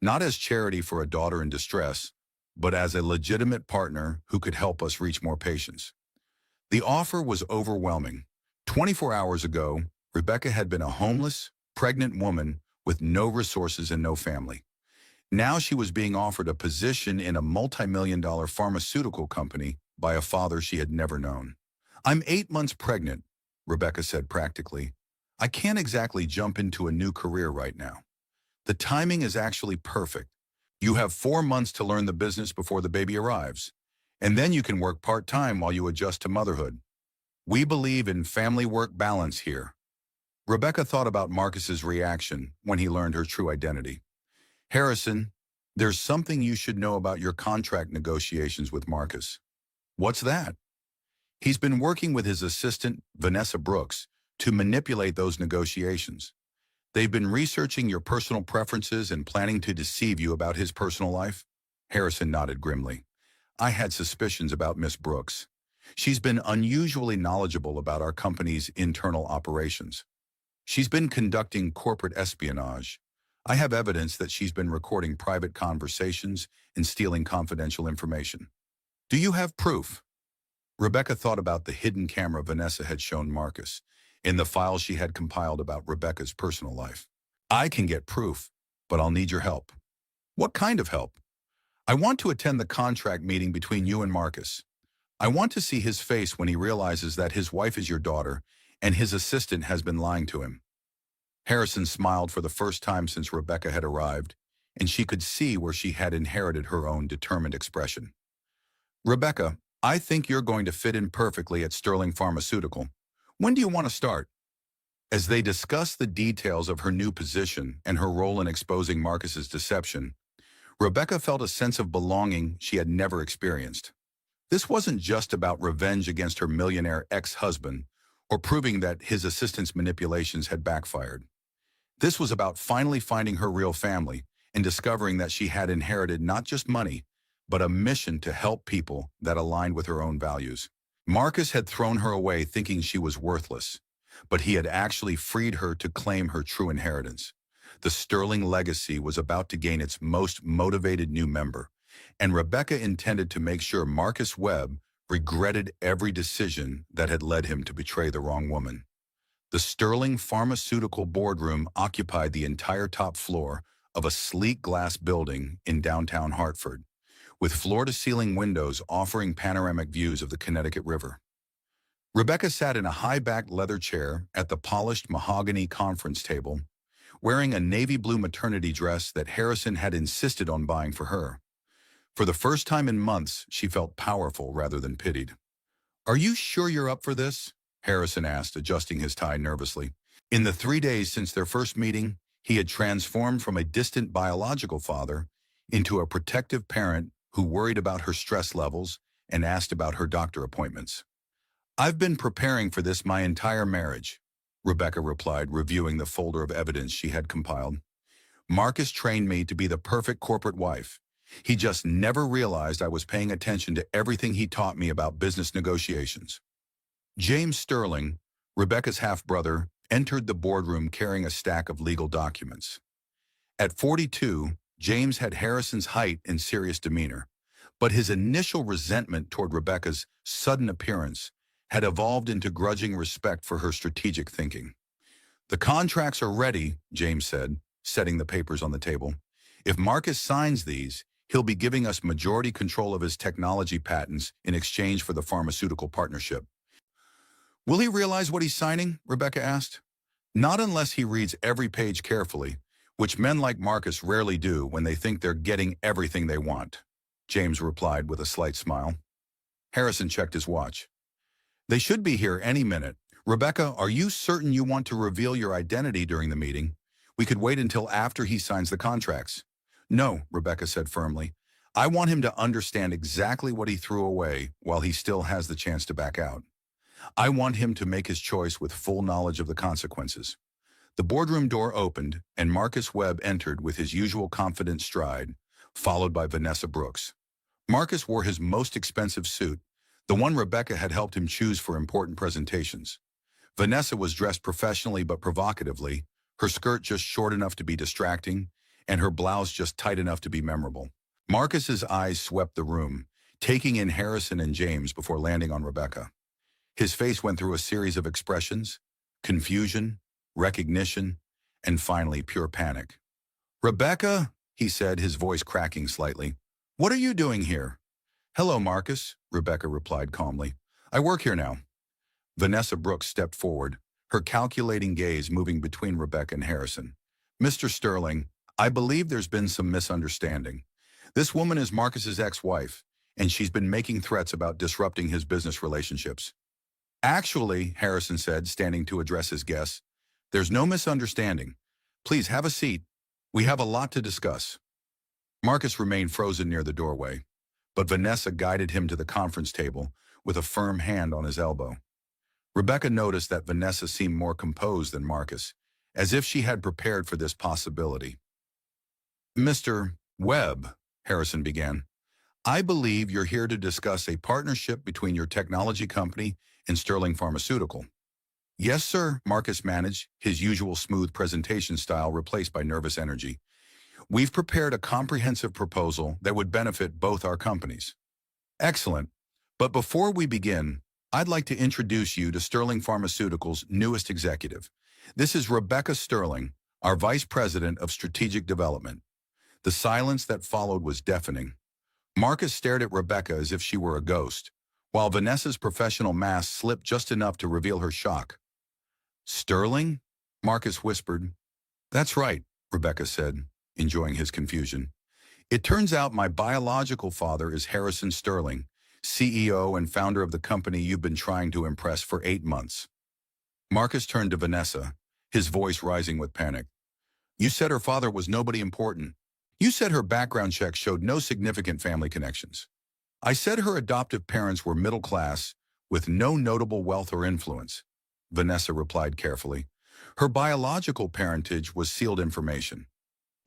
not as charity for a daughter in distress, but as a legitimate partner who could help us reach more patients. The offer was overwhelming. 24 hours ago, Rebecca had been a homeless, pregnant woman with no resources and no family. Now she was being offered a position in a multi-million-dollar pharmaceutical company by a father she had never known. I'm 8 months pregnant, Rebecca said practically. I can't exactly jump into a new career right now. The timing is actually perfect. You have 4 months to learn the business before the baby arrives, and then you can work part-time while you adjust to motherhood. We believe in family work balance here. Rebecca thought about Marcus's reaction when he learned her true identity. Harrison, there's something you should know about your contract negotiations with Marcus. What's that? He's been working with his assistant, Vanessa Brooks, to manipulate those negotiations. They've been researching your personal preferences and planning to deceive you about his personal life? Harrison nodded grimly. I had suspicions about Miss Brooks. She's been unusually knowledgeable about our company's internal operations. She's been conducting corporate espionage. I have evidence that she's been recording private conversations and stealing confidential information. Do you have proof? Rebecca thought about the hidden camera Vanessa had shown Marcus in the files she had compiled about Rebecca's personal life. I can get proof, but I'll need your help. What kind of help? I want to attend the contract meeting between you and Marcus. I want to see his face when he realizes that his wife is your daughter and his assistant has been lying to him. Harrison smiled for the first time since Rebecca had arrived, and she could see where she had inherited her own determined expression. Rebecca, I think you're going to fit in perfectly at Sterling Pharmaceutical. When do you want to start? As they discussed the details of her new position and her role in exposing Marcus's deception, Rebecca felt a sense of belonging she had never experienced. This wasn't just about revenge against her millionaire ex-husband or proving that his assistant's manipulations had backfired. This was about finally finding her real family and discovering that she had inherited not just money, but a mission to help people that aligned with her own values. Marcus had thrown her away thinking she was worthless, but he had actually freed her to claim her true inheritance. The Sterling legacy was about to gain its most motivated new member, and Rebecca intended to make sure Marcus Webb regretted every decision that had led him to betray the wrong woman. The Sterling Pharmaceutical boardroom occupied the entire top floor of a sleek glass building in downtown Hartford, with floor-to-ceiling windows offering panoramic views of the Connecticut River. Rebecca sat in a high-backed leather chair at the polished mahogany conference table, wearing a navy blue maternity dress that Harrison had insisted on buying for her. For the first time in months, she felt powerful rather than pitied. Are you sure you're up for this? Harrison asked, adjusting his tie nervously. In the 3 days since their first meeting, he had transformed from a distant biological father into a protective parent who worried about her stress levels and asked about her doctor appointments. I've been preparing for this my entire marriage, Rebecca replied, reviewing the folder of evidence she had compiled. Marcus trained me to be the perfect corporate wife. He just never realized I was paying attention to everything he taught me about business negotiations. James Sterling, Rebecca's half-brother entered the boardroom carrying a stack of legal documents. At 42, James had Harrison's height and serious demeanor, but his initial resentment toward Rebecca's sudden appearance had evolved into grudging respect for her strategic thinking. "The contracts are ready," James said, setting the papers on the table. "If Marcus signs these, he'll be giving us majority control of his technology patents in exchange for the pharmaceutical partnership." "Will he realize what he's signing?" Rebecca asked. "Not unless he reads every page carefully, which men like Marcus rarely do when they think they're getting everything they want," James replied with a slight smile. Harrison checked his watch. "They should be here any minute. Rebecca, are you certain you want to reveal your identity during the meeting? We could wait until after he signs the contracts." "No," Rebecca said firmly. "I want him to understand exactly what he threw away while he still has the chance to back out. I want him to make his choice with full knowledge of the consequences." The boardroom door opened, and Marcus Webb entered with his usual confident stride, followed by Vanessa Brooks. Marcus wore his most expensive suit, the one Rebecca had helped him choose for important presentations. Vanessa was dressed professionally but provocatively, her skirt just short enough to be distracting, and her blouse just tight enough to be memorable. Marcus's eyes swept the room, taking in Harrison and James before landing on Rebecca. His face went through a series of expressions: confusion, recognition, and finally pure panic. "Rebecca," he said, his voice cracking slightly, "what are you doing here?" "Hello, Marcus," Rebecca replied calmly. "I work here now." Vanessa Brooks stepped forward, her calculating gaze moving between Rebecca and Harrison. "Mr. Sterling, I believe there's been some misunderstanding. This woman is Marcus's ex-wife, and she's been making threats about disrupting his business relationships." "Actually," Harrison said, standing to address his guests, "there's no misunderstanding. Please have a seat. We have a lot to discuss." Marcus remained frozen near the doorway, but Vanessa guided him to the conference table with a firm hand on his elbow. Rebecca noticed that Vanessa seemed more composed than Marcus, as if she had prepared for this possibility. "Mr. Webb," Harrison began, "I believe you're here to discuss a partnership between your technology company and Sterling Pharmaceutical." "Yes, sir," Marcus managed, his usual smooth presentation style replaced by nervous energy. "We've prepared a comprehensive proposal that would benefit both our companies." "Excellent. But before we begin, I'd like to introduce you to Sterling Pharmaceutical's newest executive. This is Rebecca Sterling, our Vice President of Strategic Development." The silence that followed was deafening. Marcus stared at Rebecca as if she were a ghost, while Vanessa's professional mask slipped just enough to reveal her shock. "Sterling?" Marcus whispered. "That's right," Rebecca said, enjoying his confusion. "It turns out my biological father is Harrison Sterling, CEO and founder of the company you've been trying to impress for 8 months." Marcus turned to Vanessa, his voice rising with panic. "You said her father was nobody important. You said her background check showed no significant family connections." "I said her adoptive parents were middle class, with no notable wealth or influence," Vanessa replied carefully. "Her biological parentage was sealed information."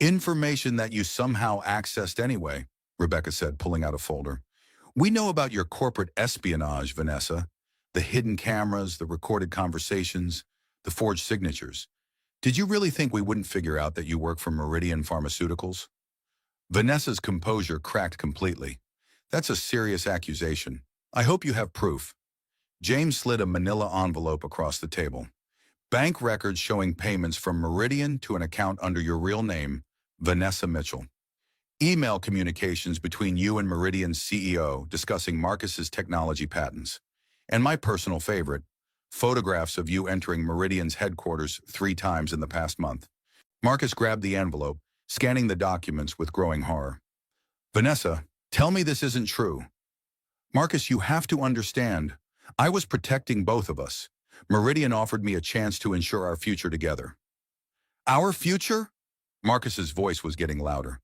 "Information that you somehow accessed anyway," Rebecca said, pulling out a folder. "We know about your corporate espionage, Vanessa. The hidden cameras, the recorded conversations, the forged signatures. Did you really think we wouldn't figure out that you work for Meridian Pharmaceuticals?" Vanessa's composure cracked completely. "That's a serious accusation. I hope you have proof." James slid a manila envelope across the table. "Bank records showing payments from Meridian to an account under your real name, Vanessa Mitchell. Email communications between you and Meridian's CEO discussing Marcus's technology patents. And my personal favorite, photographs of you entering Meridian's headquarters 3 times in the past month." Marcus grabbed the envelope, scanning the documents with growing horror. "Vanessa, tell me this isn't true." "Marcus, you have to understand. I was protecting both of us. Meridian offered me a chance to ensure our future together." "Our future?" Marcus's voice was getting louder.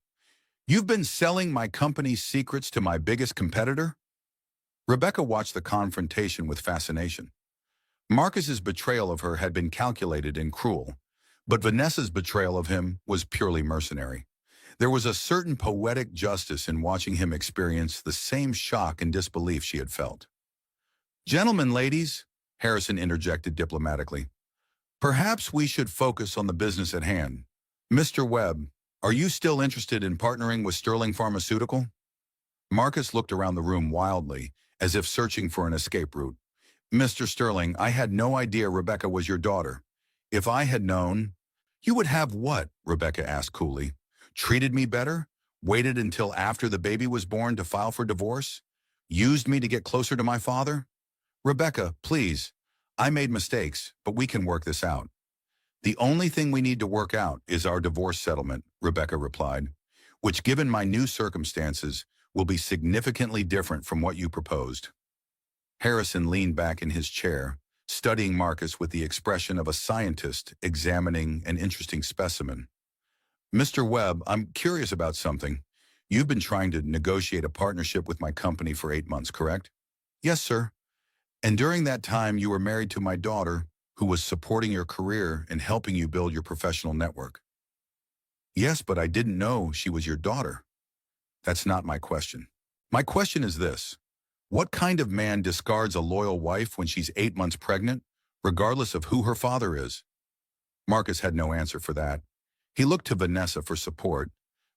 "You've been selling my company's secrets to my biggest competitor?" Rebecca watched the confrontation with fascination. Marcus's betrayal of her had been calculated and cruel, but Vanessa's betrayal of him was purely mercenary. There was a certain poetic justice in watching him experience the same shock and disbelief she had felt. "Gentlemen, ladies," Harrison interjected diplomatically, Perhaps we should focus on the business at hand. Mr. Webb, are you still interested in partnering with Sterling Pharmaceutical? Marcus looked around the room wildly, as if searching for an escape route. Mr. Sterling, I had no idea Rebecca was your daughter. If I had known... You would have what? Rebecca asked coolly. Treated me better? Waited until after the baby was born to file for divorce? Used me to get closer to my father? Rebecca, please. I made mistakes, but we can work this out. The only thing we need to work out is our divorce settlement, Rebecca replied, which, given my new circumstances, will be significantly different from what you proposed. Harrison leaned back in his chair, studying Marcus with the expression of a scientist examining an interesting specimen. Mr. Webb, I'm curious about something. You've been trying to negotiate a partnership with my company for 8 months, correct? Yes, sir. And during that time, you were married to my daughter, who was supporting your career and helping you build your professional network. Yes, but I didn't know she was your daughter. That's not my question. My question is this. What kind of man discards a loyal wife when she's 8 months pregnant, regardless of who her father is? Marcus had no answer for that. He looked to Vanessa for support,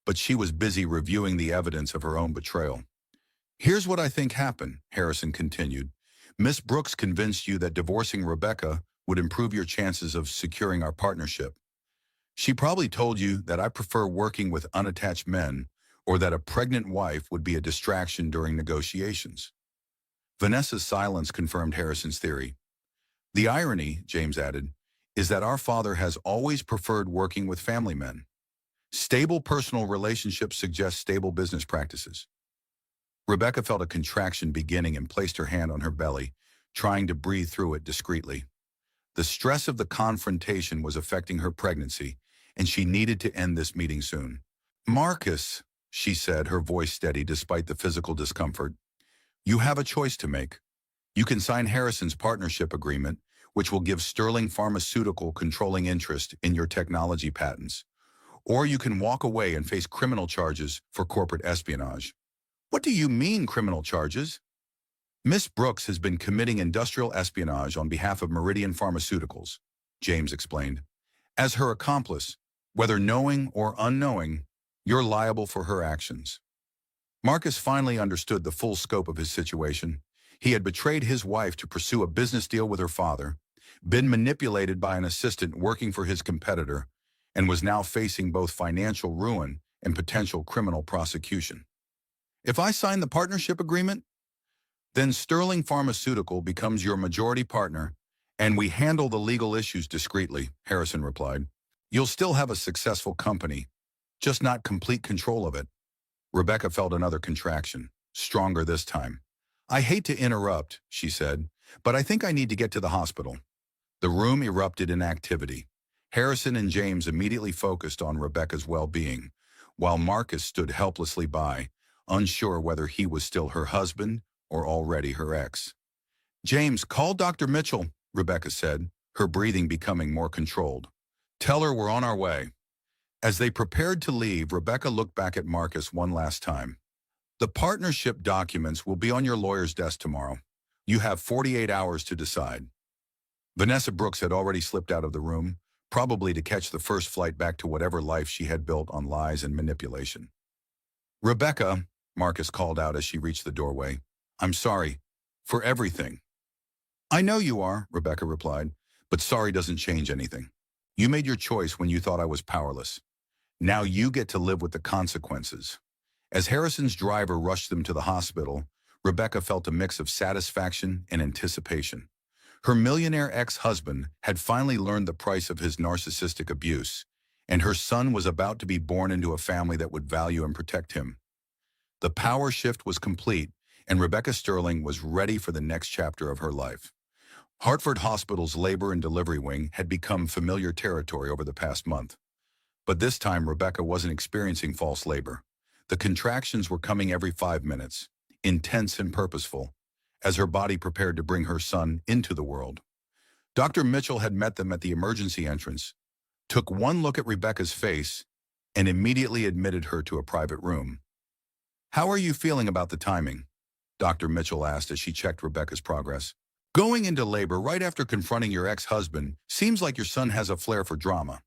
but she was busy reviewing the evidence of her own betrayal. Here's what I think happened, Harrison continued. Miss Brooks convinced you that divorcing Rebecca would improve your chances of securing our partnership. She probably told you that I prefer working with unattached men, or that a pregnant wife would be a distraction during negotiations. Vanessa's silence confirmed Harrison's theory. The irony, James added, is that our father has always preferred working with family men. Stable personal relationships suggest stable business practices. Rebecca felt a contraction beginning and placed her hand on her belly, trying to breathe through it discreetly. The stress of the confrontation was affecting her pregnancy, and she needed to end this meeting soon. Marcus, she said, her voice steady despite the physical discomfort, you have a choice to make. You can sign Harrison's partnership agreement, which will give Sterling Pharmaceutical controlling interest in your technology patents. Or you can walk away and face criminal charges for corporate espionage. What do you mean, criminal charges? Miss Brooks has been committing industrial espionage on behalf of Meridian Pharmaceuticals, James explained. As her accomplice, whether knowing or unknowing, you're liable for her actions. Marcus finally understood the full scope of his situation. He had betrayed his wife to pursue a business deal with her father, been manipulated by an assistant working for his competitor, and was now facing both financial ruin and potential criminal prosecution. If I sign the partnership agreement, then Sterling Pharmaceutical becomes your majority partner, and we handle the legal issues discreetly, Harrison replied. You'll still have a successful company, just not complete control of it. Rebecca felt another contraction, stronger this time. I hate to interrupt, she said, but I think I need to get to the hospital. The room erupted in activity. Harrison and James immediately focused on Rebecca's well-being, while Marcus stood helplessly by, unsure whether he was still her husband or already her ex. James, call Dr. Mitchell, Rebecca said, her breathing becoming more controlled. Tell her we're on our way. As they prepared to leave, Rebecca looked back at Marcus one last time. The partnership documents will be on your lawyer's desk tomorrow. You have 48 hours to decide. Vanessa Brooks had already slipped out of the room, probably to catch the first flight back to whatever life she had built on lies and manipulation. Rebecca, Marcus called out as she reached the doorway, I'm sorry. For everything. I know you are, Rebecca replied, but sorry doesn't change anything. You made your choice when you thought I was powerless. Now you get to live with the consequences. As Harrison's driver rushed them to the hospital, Rebecca felt a mix of satisfaction and anticipation. Her millionaire ex-husband had finally learned the price of his narcissistic abuse, and her son was about to be born into a family that would value and protect him. The power shift was complete, and Rebecca Sterling was ready for the next chapter of her life. Hartford Hospital's labor and delivery wing had become familiar territory over the past month. But this time, Rebecca wasn't experiencing false labor. The contractions were coming every 5 minutes, intense and purposeful, as her body prepared to bring her son into the world. Dr. Mitchell had met them at the emergency entrance, took one look at Rebecca's face, and immediately admitted her to a private room. How are you feeling about the timing? Dr. Mitchell asked as she checked Rebecca's progress. Going into labor right after confronting your ex-husband seems like your son has a flair for drama.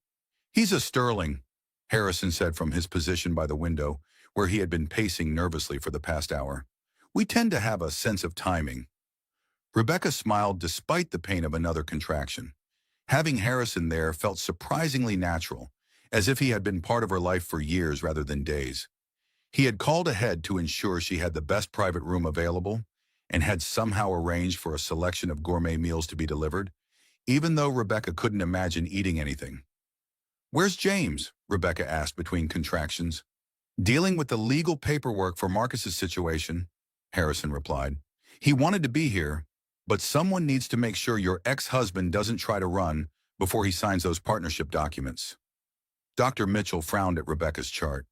He's a Sterling, Harrison said from his position by the window, where he had been pacing nervously for the past hour. We tend to have a sense of timing. Rebecca smiled despite the pain of another contraction. Having Harrison there felt surprisingly natural, as if he had been part of her life for years rather than days. He had called ahead to ensure she had the best private room available and had somehow arranged for a selection of gourmet meals to be delivered, even though Rebecca couldn't imagine eating anything. "Where's James?" Rebecca asked between contractions. "Dealing with the legal paperwork for Marcus's situation," Harrison replied. "He wanted to be here, but someone needs to make sure your ex-husband doesn't try to run before he signs those partnership documents." Dr. Mitchell frowned at Rebecca's chart.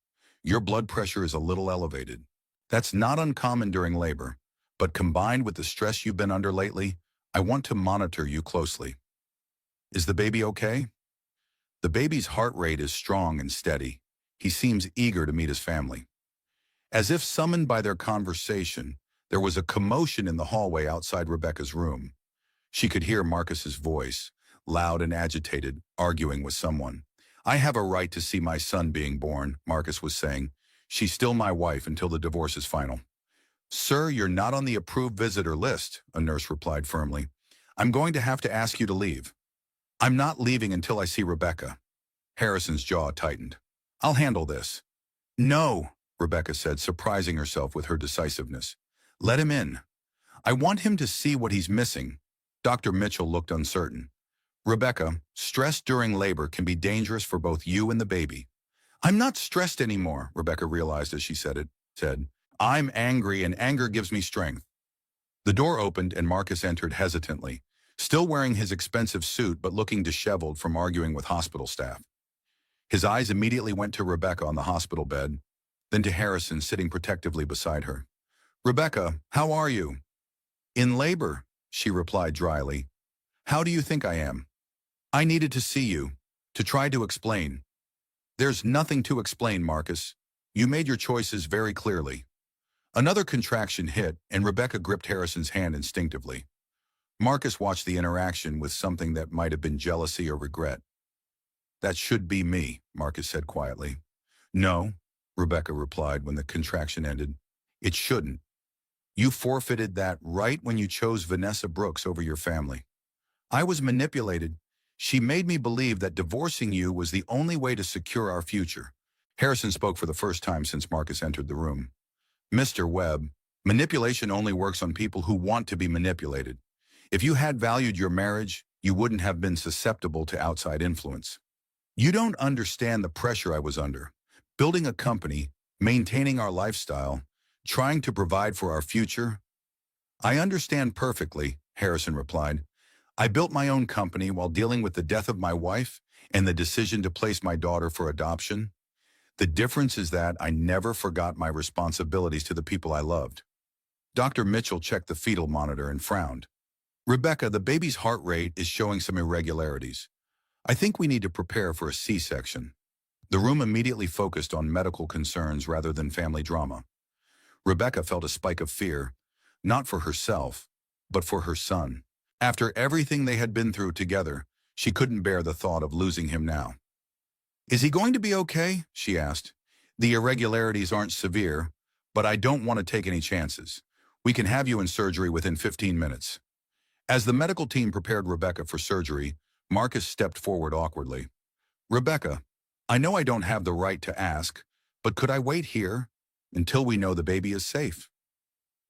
"Your blood pressure is a little elevated. That's not uncommon during labor, but combined with the stress you've been under lately, I want to monitor you closely. Is the baby okay?" The baby's heart rate is strong and steady. He seems eager to meet his family. As if summoned by their conversation, there was a commotion in the hallway outside Rebecca's room. She could hear Marcus's voice, loud and agitated, arguing with someone. "I have a right to see my son being born," Marcus was saying. "She's still my wife until the divorce is final." "Sir, you're not on the approved visitor list," a nurse replied firmly. "I'm going to have to ask you to leave." "I'm not leaving until I see Rebecca." Harrison's jaw tightened. "I'll handle this." "No," Rebecca said, surprising herself with her decisiveness. "Let him in. I want him to see what he's missing." Dr. Mitchell looked uncertain. "Rebecca, stress during labor can be dangerous for both you and the baby." "I'm not stressed anymore," Rebecca realized as she said. "I'm angry, and anger gives me strength." The door opened and Marcus entered hesitantly, still wearing his expensive suit but looking disheveled from arguing with hospital staff. His eyes immediately went to Rebecca on the hospital bed, then to Harrison sitting protectively beside her. "Rebecca, how are you?" "In labor," she replied dryly. "How do you think I am?" "I needed to see you, to try to explain." "There's nothing to explain, Marcus. You made your choices very clearly." Another contraction hit, and Rebecca gripped Harrison's hand instinctively. Marcus watched the interaction with something that might have been jealousy or regret. "That should be me," Marcus said quietly. "No," Rebecca replied when the contraction ended. "It shouldn't. You forfeited that right when you chose Vanessa Brooks over your family. I was manipulated. She made me believe that divorcing you was the only way to secure our future." Harrison spoke for the first time since Marcus entered the room. "Mr. Webb, manipulation only works on people who want to be manipulated. If you had valued your marriage, you wouldn't have been susceptible to outside influence. You don't understand the pressure I was under. Building a company, maintaining our lifestyle, trying to provide for our future." "I understand perfectly," Harrison replied. "I built my own company while dealing with the death of my wife and the decision to place my daughter for adoption. The difference is that I never forgot my responsibilities to the people I loved." Dr. Mitchell checked the fetal monitor and frowned. "Rebecca, the baby's heart rate is showing some irregularities. I think we need to prepare for a C-section." The room immediately focused on medical concerns rather than family drama. Rebecca felt a spike of fear, not for herself, but for her son. After everything they had been through together, she couldn't bear the thought of losing him now. "Is he going to be okay?" she asked. "The irregularities aren't severe, but I don't want to take any chances. We can have you in surgery within 15 minutes. As the medical team prepared Rebecca for surgery, Marcus stepped forward awkwardly. "Rebecca, I know I don't have the right to ask, but could I wait here until we know the baby is safe?"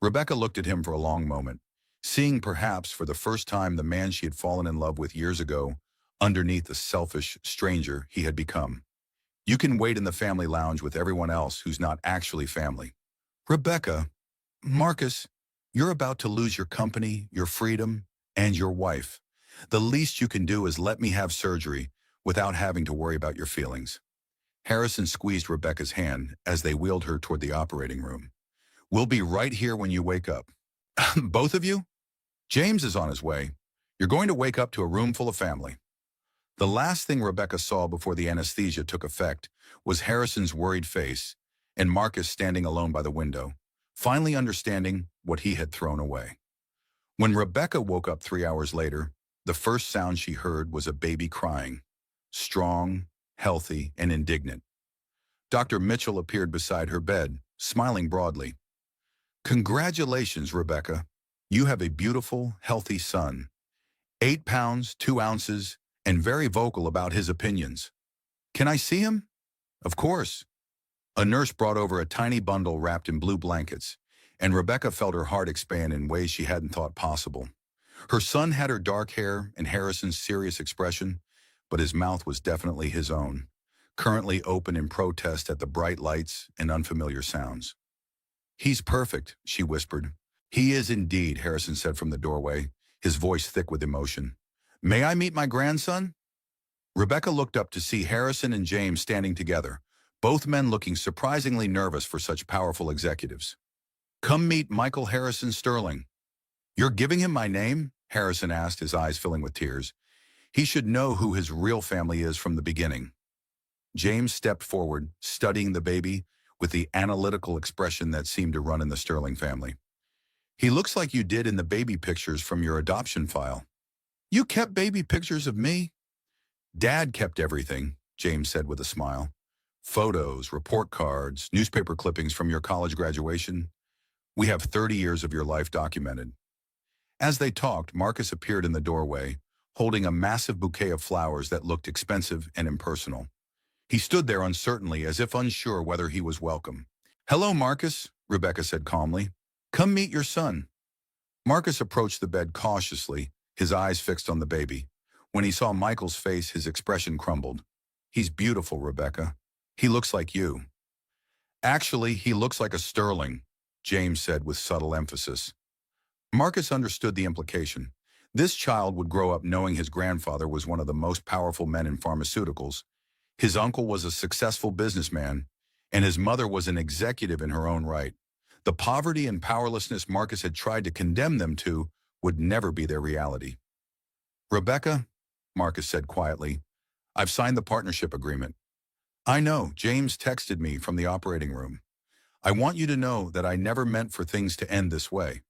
Rebecca looked at him for a long moment, seeing perhaps for the first time the man she had fallen in love with years ago underneath the selfish stranger he had become. "You can wait in the family lounge with everyone else who's not actually family." "Rebecca, Marcus, you're about to lose your company, your freedom, and your wife. The least you can do is let me have surgery without having to worry about your feelings." Harrison squeezed Rebecca's hand as they wheeled her toward the operating room. "We'll be right here when you wake up." "Both of you?" "James is on his way. You're going to wake up to a room full of family." The last thing Rebecca saw before the anesthesia took effect was Harrison's worried face and Marcus standing alone by the window, finally understanding what he had thrown away. When Rebecca woke up 3 hours later, the first sound she heard was a baby crying, strong, healthy, and indignant. Dr. Mitchell appeared beside her bed, smiling broadly. Congratulations, Rebecca. You have a beautiful, healthy son. 8 pounds, 2 ounces, and very vocal about his opinions. Can I see him? Of course. A nurse brought over a tiny bundle wrapped in blue blankets, and Rebecca felt her heart expand in ways she hadn't thought possible. Her son had her dark hair and Harrison's serious expression, but his mouth was definitely his own, currently open in protest at the bright lights and unfamiliar sounds. He's perfect, she whispered. He is indeed, Harrison said from the doorway, his voice thick with emotion. May I meet my grandson? Rebecca looked up to see Harrison and James standing together, both men looking surprisingly nervous for such powerful executives. Come meet Michael Harrison Sterling. You're giving him my name? Harrison asked, his eyes filling with tears. He should know who his real family is from the beginning. James stepped forward, studying the baby with the analytical expression that seemed to run in the Sterling family. He looks like you did in the baby pictures from your adoption file. You kept baby pictures of me? Dad kept everything, James said with a smile. Photos, report cards, newspaper clippings from your college graduation. We have 30 years of your life documented. As they talked, Marcus appeared in the doorway, holding a massive bouquet of flowers that looked expensive and impersonal. He stood there uncertainly, as if unsure whether he was welcome. Hello, Marcus, Rebecca said calmly. Come meet your son. Marcus approached the bed cautiously, his eyes fixed on the baby. When he saw Michael's face, his expression crumbled. He's beautiful, Rebecca. He looks like you. Actually, he looks like a Sterling, James said with subtle emphasis. Marcus understood the implication. This child would grow up knowing his grandfather was one of the most powerful men in pharmaceuticals. His uncle was a successful businessman, and his mother was an executive in her own right. The poverty and powerlessness Marcus had tried to condemn them to would never be their reality. Rebecca, Marcus said quietly, I've signed the partnership agreement. I know, James texted me from the operating room. I want you to know that I never meant for things to end this way.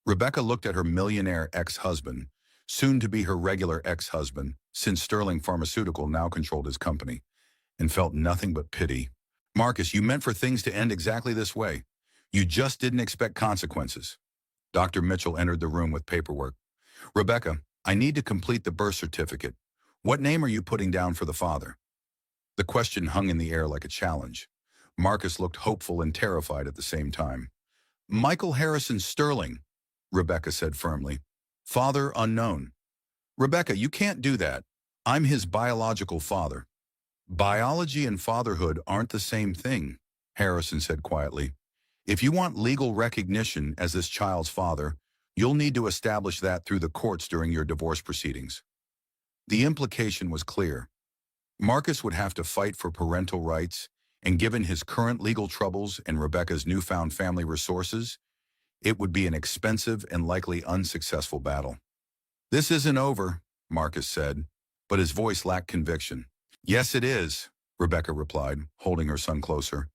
Rebecca looked at her millionaire ex-husband, soon to be her regular ex-husband, since Sterling Pharmaceutical now controlled his company, and felt nothing but pity. Marcus, you meant for things to end exactly this way. You just didn't expect consequences. Dr. Mitchell entered the room with paperwork. Rebecca, I need to complete the birth certificate. What name are you putting down for the father? The question hung in the air like a challenge. Marcus looked hopeful and terrified at the same time. Michael Harrison Sterling, Rebecca said firmly. Father unknown. Rebecca, you can't do that. I'm his biological father. Biology and fatherhood aren't the same thing, Harrison said quietly. If you want legal recognition as this child's father, you'll need to establish that through the courts during your divorce proceedings. The implication was clear. Marcus would have to fight for parental rights, and given his current legal troubles and Rebecca's newfound family resources, it would be an expensive and likely unsuccessful battle. This isn't over, Marcus said, but his voice lacked conviction. Yes, it is, Rebecca replied, holding her son closer.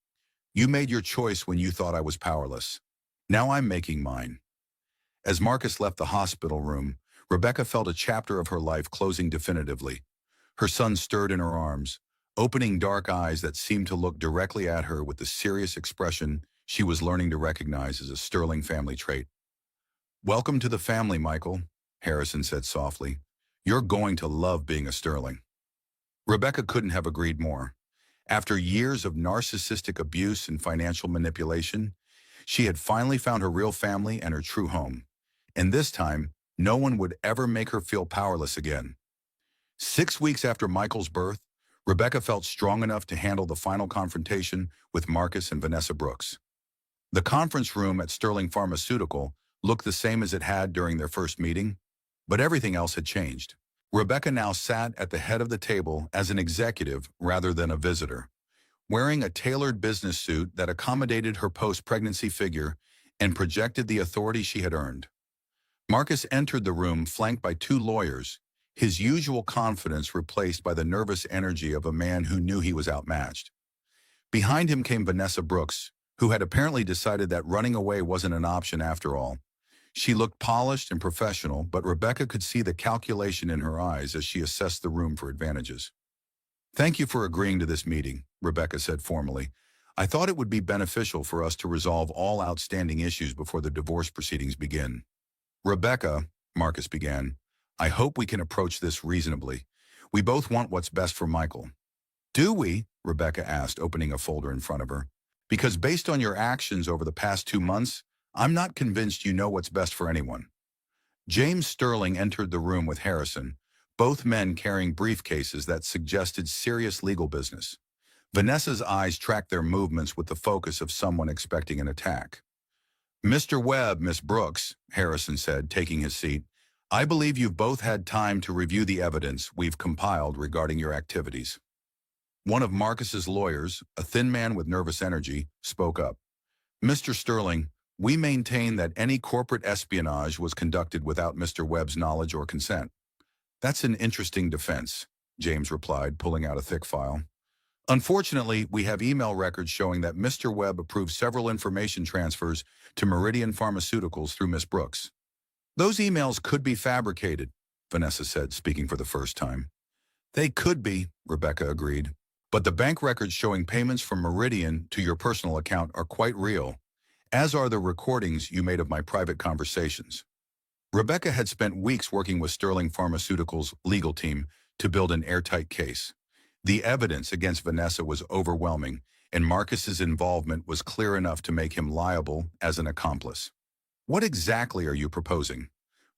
You made your choice when you thought I was powerless. Now I'm making mine. As Marcus left the hospital room, Rebecca felt a chapter of her life closing definitively. Her son stirred in her arms, opening dark eyes that seemed to look directly at her with the serious expression she was learning to recognize as a Sterling family trait. Welcome to the family, Michael, Harrison said softly. You're going to love being a Sterling. Rebecca couldn't have agreed more. After years of narcissistic abuse and financial manipulation, she had finally found her real family and her true home. And this time, no one would ever make her feel powerless again. 6 weeks after Michael's birth, Rebecca felt strong enough to handle the final confrontation with Marcus and Vanessa Brooks. The conference room at Sterling Pharmaceutical looked the same as it had during their first meeting, but everything else had changed. Rebecca now sat at the head of the table as an executive rather than a visitor, wearing a tailored business suit that accommodated her post-pregnancy figure and projected the authority she had earned. Marcus entered the room flanked by 2 lawyers, his usual confidence replaced by the nervous energy of a man who knew he was outmatched. Behind him came Vanessa Brooks, who had apparently decided that running away wasn't an option after all. She looked polished and professional, but Rebecca could see the calculation in her eyes as she assessed the room for advantages. "Thank you for agreeing to this meeting," Rebecca said formally. "I thought it would be beneficial for us to resolve all outstanding issues before the divorce proceedings begin." "Rebecca," Marcus began, "I hope we can approach this reasonably. We both want what's best for Michael." "Do we?" Rebecca asked, opening a folder in front of her. "Because based on your actions over the past 2 months, I'm not convinced you know what's best for anyone." James Sterling entered the room with Harrison, both men carrying briefcases that suggested serious legal business. Vanessa's eyes tracked their movements with the focus of someone expecting an attack. "Mr. Webb, Miss Brooks," Harrison said, taking his seat, "I believe you've both had time to review the evidence we've compiled regarding your activities." One of Marcus's lawyers, a thin man with nervous energy, spoke up. "Mr. Sterling, we maintain that any corporate espionage was conducted without Mr. Webb's knowledge or consent." "That's an interesting defense," James replied, pulling out a thick file. "Unfortunately, we have email records showing that Mr. Webb approved several information transfers to Meridian Pharmaceuticals through Miss Brooks." "Those emails could be fabricated," Vanessa said, speaking for the first time. "They could be," Rebecca agreed. "But the bank records showing payments from Meridian to your personal account are quite real, as are the recordings you made of my private conversations." Rebecca had spent weeks working with Sterling Pharmaceuticals' legal team to build an airtight case. The evidence against Vanessa was overwhelming, and Marcus's involvement was clear enough to make him liable as an accomplice. "What exactly are you proposing?"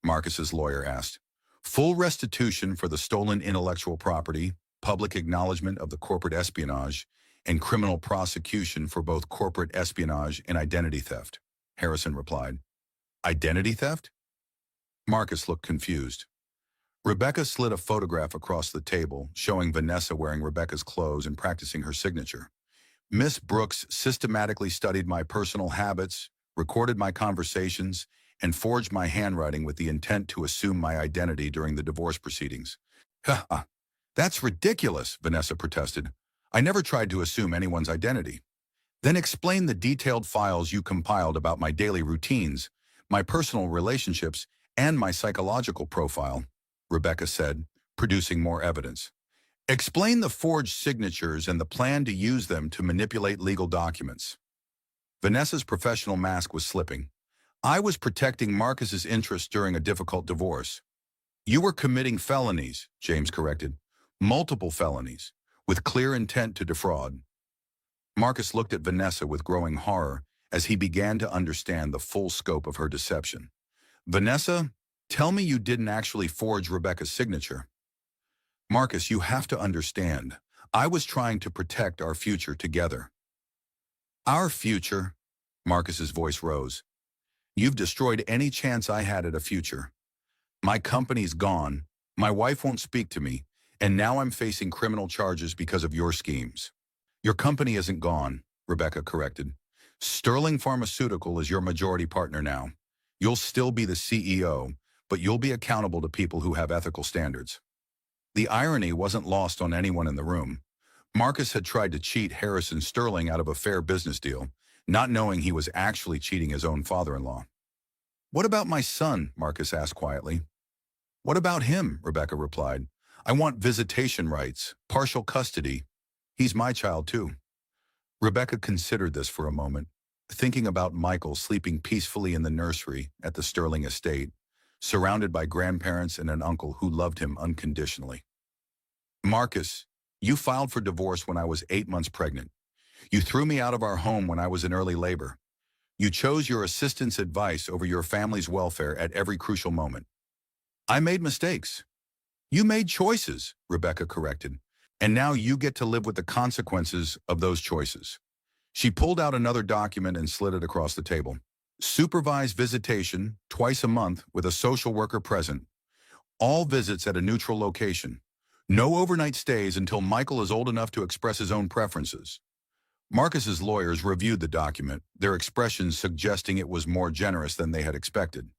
Marcus's lawyer asked. "Full restitution for the stolen intellectual property, public acknowledgement of the corporate espionage, and criminal prosecution for both corporate espionage and identity theft," Harrison replied. "Identity theft?" Marcus looked confused. Rebecca slid a photograph across the table, showing Vanessa wearing Rebecca's clothes and practicing her signature. "Miss Brooks systematically studied my personal habits, recorded my conversations, and forged my handwriting with the intent to assume my identity during the divorce proceedings." "Ha! That's ridiculous," Vanessa protested. "I never tried to assume anyone's identity." "Then explain the detailed files you compiled about my daily routines, my personal relationships, and my psychological profile," Rebecca said, producing more evidence. "Explain the forged signatures and the plan to use them to manipulate legal documents." Vanessa's professional mask was slipping. "I was protecting Marcus's interests during a difficult divorce." "You were committing felonies," James corrected. "Multiple felonies, with clear intent to defraud." Marcus looked at Vanessa with growing horror as he began to understand the full scope of her deception. "Vanessa, tell me you didn't actually forge Rebecca's signature." "Marcus, you have to understand. I was trying to protect our future together." "Our future?" Marcus's voice rose. "You've destroyed any chance I had at a future. My company's gone, my wife won't speak to me, and now I'm facing criminal charges because of your schemes." "Your company isn't gone," Rebecca corrected. "Sterling Pharmaceutical is your majority partner now. You'll still be the CEO, but you'll be accountable to people who have ethical standards." The irony wasn't lost on anyone in the room. Marcus had tried to cheat Harrison Sterling out of a fair business deal, not knowing he was actually cheating his own father-in-law. "What about my son?" Marcus asked quietly. "What about him?" Rebecca replied. "I want visitation rights, partial custody. He's my child too." Rebecca considered this for a moment, thinking about Michael sleeping peacefully in the nursery at the Sterling estate, surrounded by grandparents and an uncle who loved him unconditionally. "Marcus, you filed for divorce when I was 8 months pregnant. You threw me out of our home when I was in early labor. You chose your assistant's advice over your family's welfare at every crucial moment. I made mistakes. You made choices," Rebecca corrected, "and now you get to live with the consequences of those choices." She pulled out another document and slid it across the table. "Supervised visitation, twice a month with a social worker present. All visits at a neutral location. No overnight stays until Michael is old enough to express his own preferences." Marcus's lawyers reviewed the document, their expressions suggesting it was more generous than they had expected.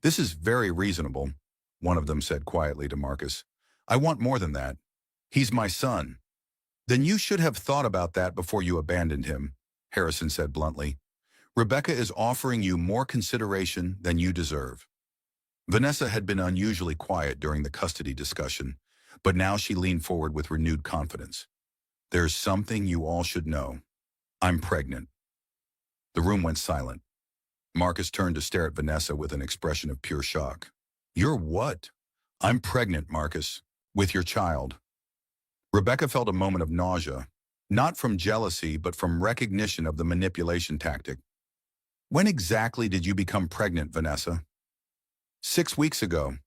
"This is very reasonable," one of them said quietly to Marcus. "I want more than that. He's my son." "Then you should have thought about that before you abandoned him," Harrison said bluntly. Rebecca is offering you more consideration than you deserve. Vanessa had been unusually quiet during the custody discussion, but now she leaned forward with renewed confidence. There's something you all should know. I'm pregnant. The room went silent. Marcus turned to stare at Vanessa with an expression of pure shock. You're what? I'm pregnant, Marcus, with your child. Rebecca felt a moment of nausea, not from jealousy, but from recognition of the manipulation tactic. When exactly did you become pregnant, Vanessa? 6 weeks ago.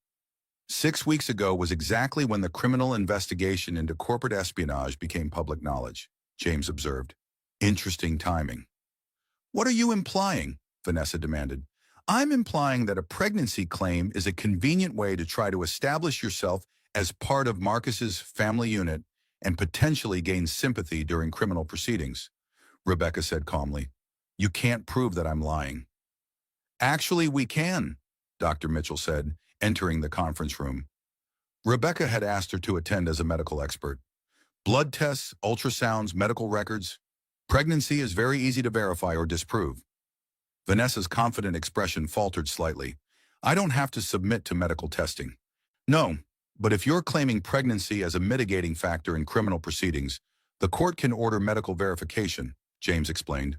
6 weeks ago was exactly when the criminal investigation into corporate espionage became public knowledge, James observed. Interesting timing. What are you implying? Vanessa demanded. I'm implying that a pregnancy claim is a convenient way to try to establish yourself as part of Marcus's family unit and potentially gain sympathy during criminal proceedings, Rebecca said calmly. You can't prove that I'm lying. Actually, we can, Dr. Mitchell said, entering the conference room. Rebecca had asked her to attend as a medical expert. Blood tests, ultrasounds, medical records. Pregnancy is very easy to verify or disprove. Vanessa's confident expression faltered slightly. I don't have to submit to medical testing. No, but if you're claiming pregnancy as a mitigating factor in criminal proceedings, the court can order medical verification, James explained.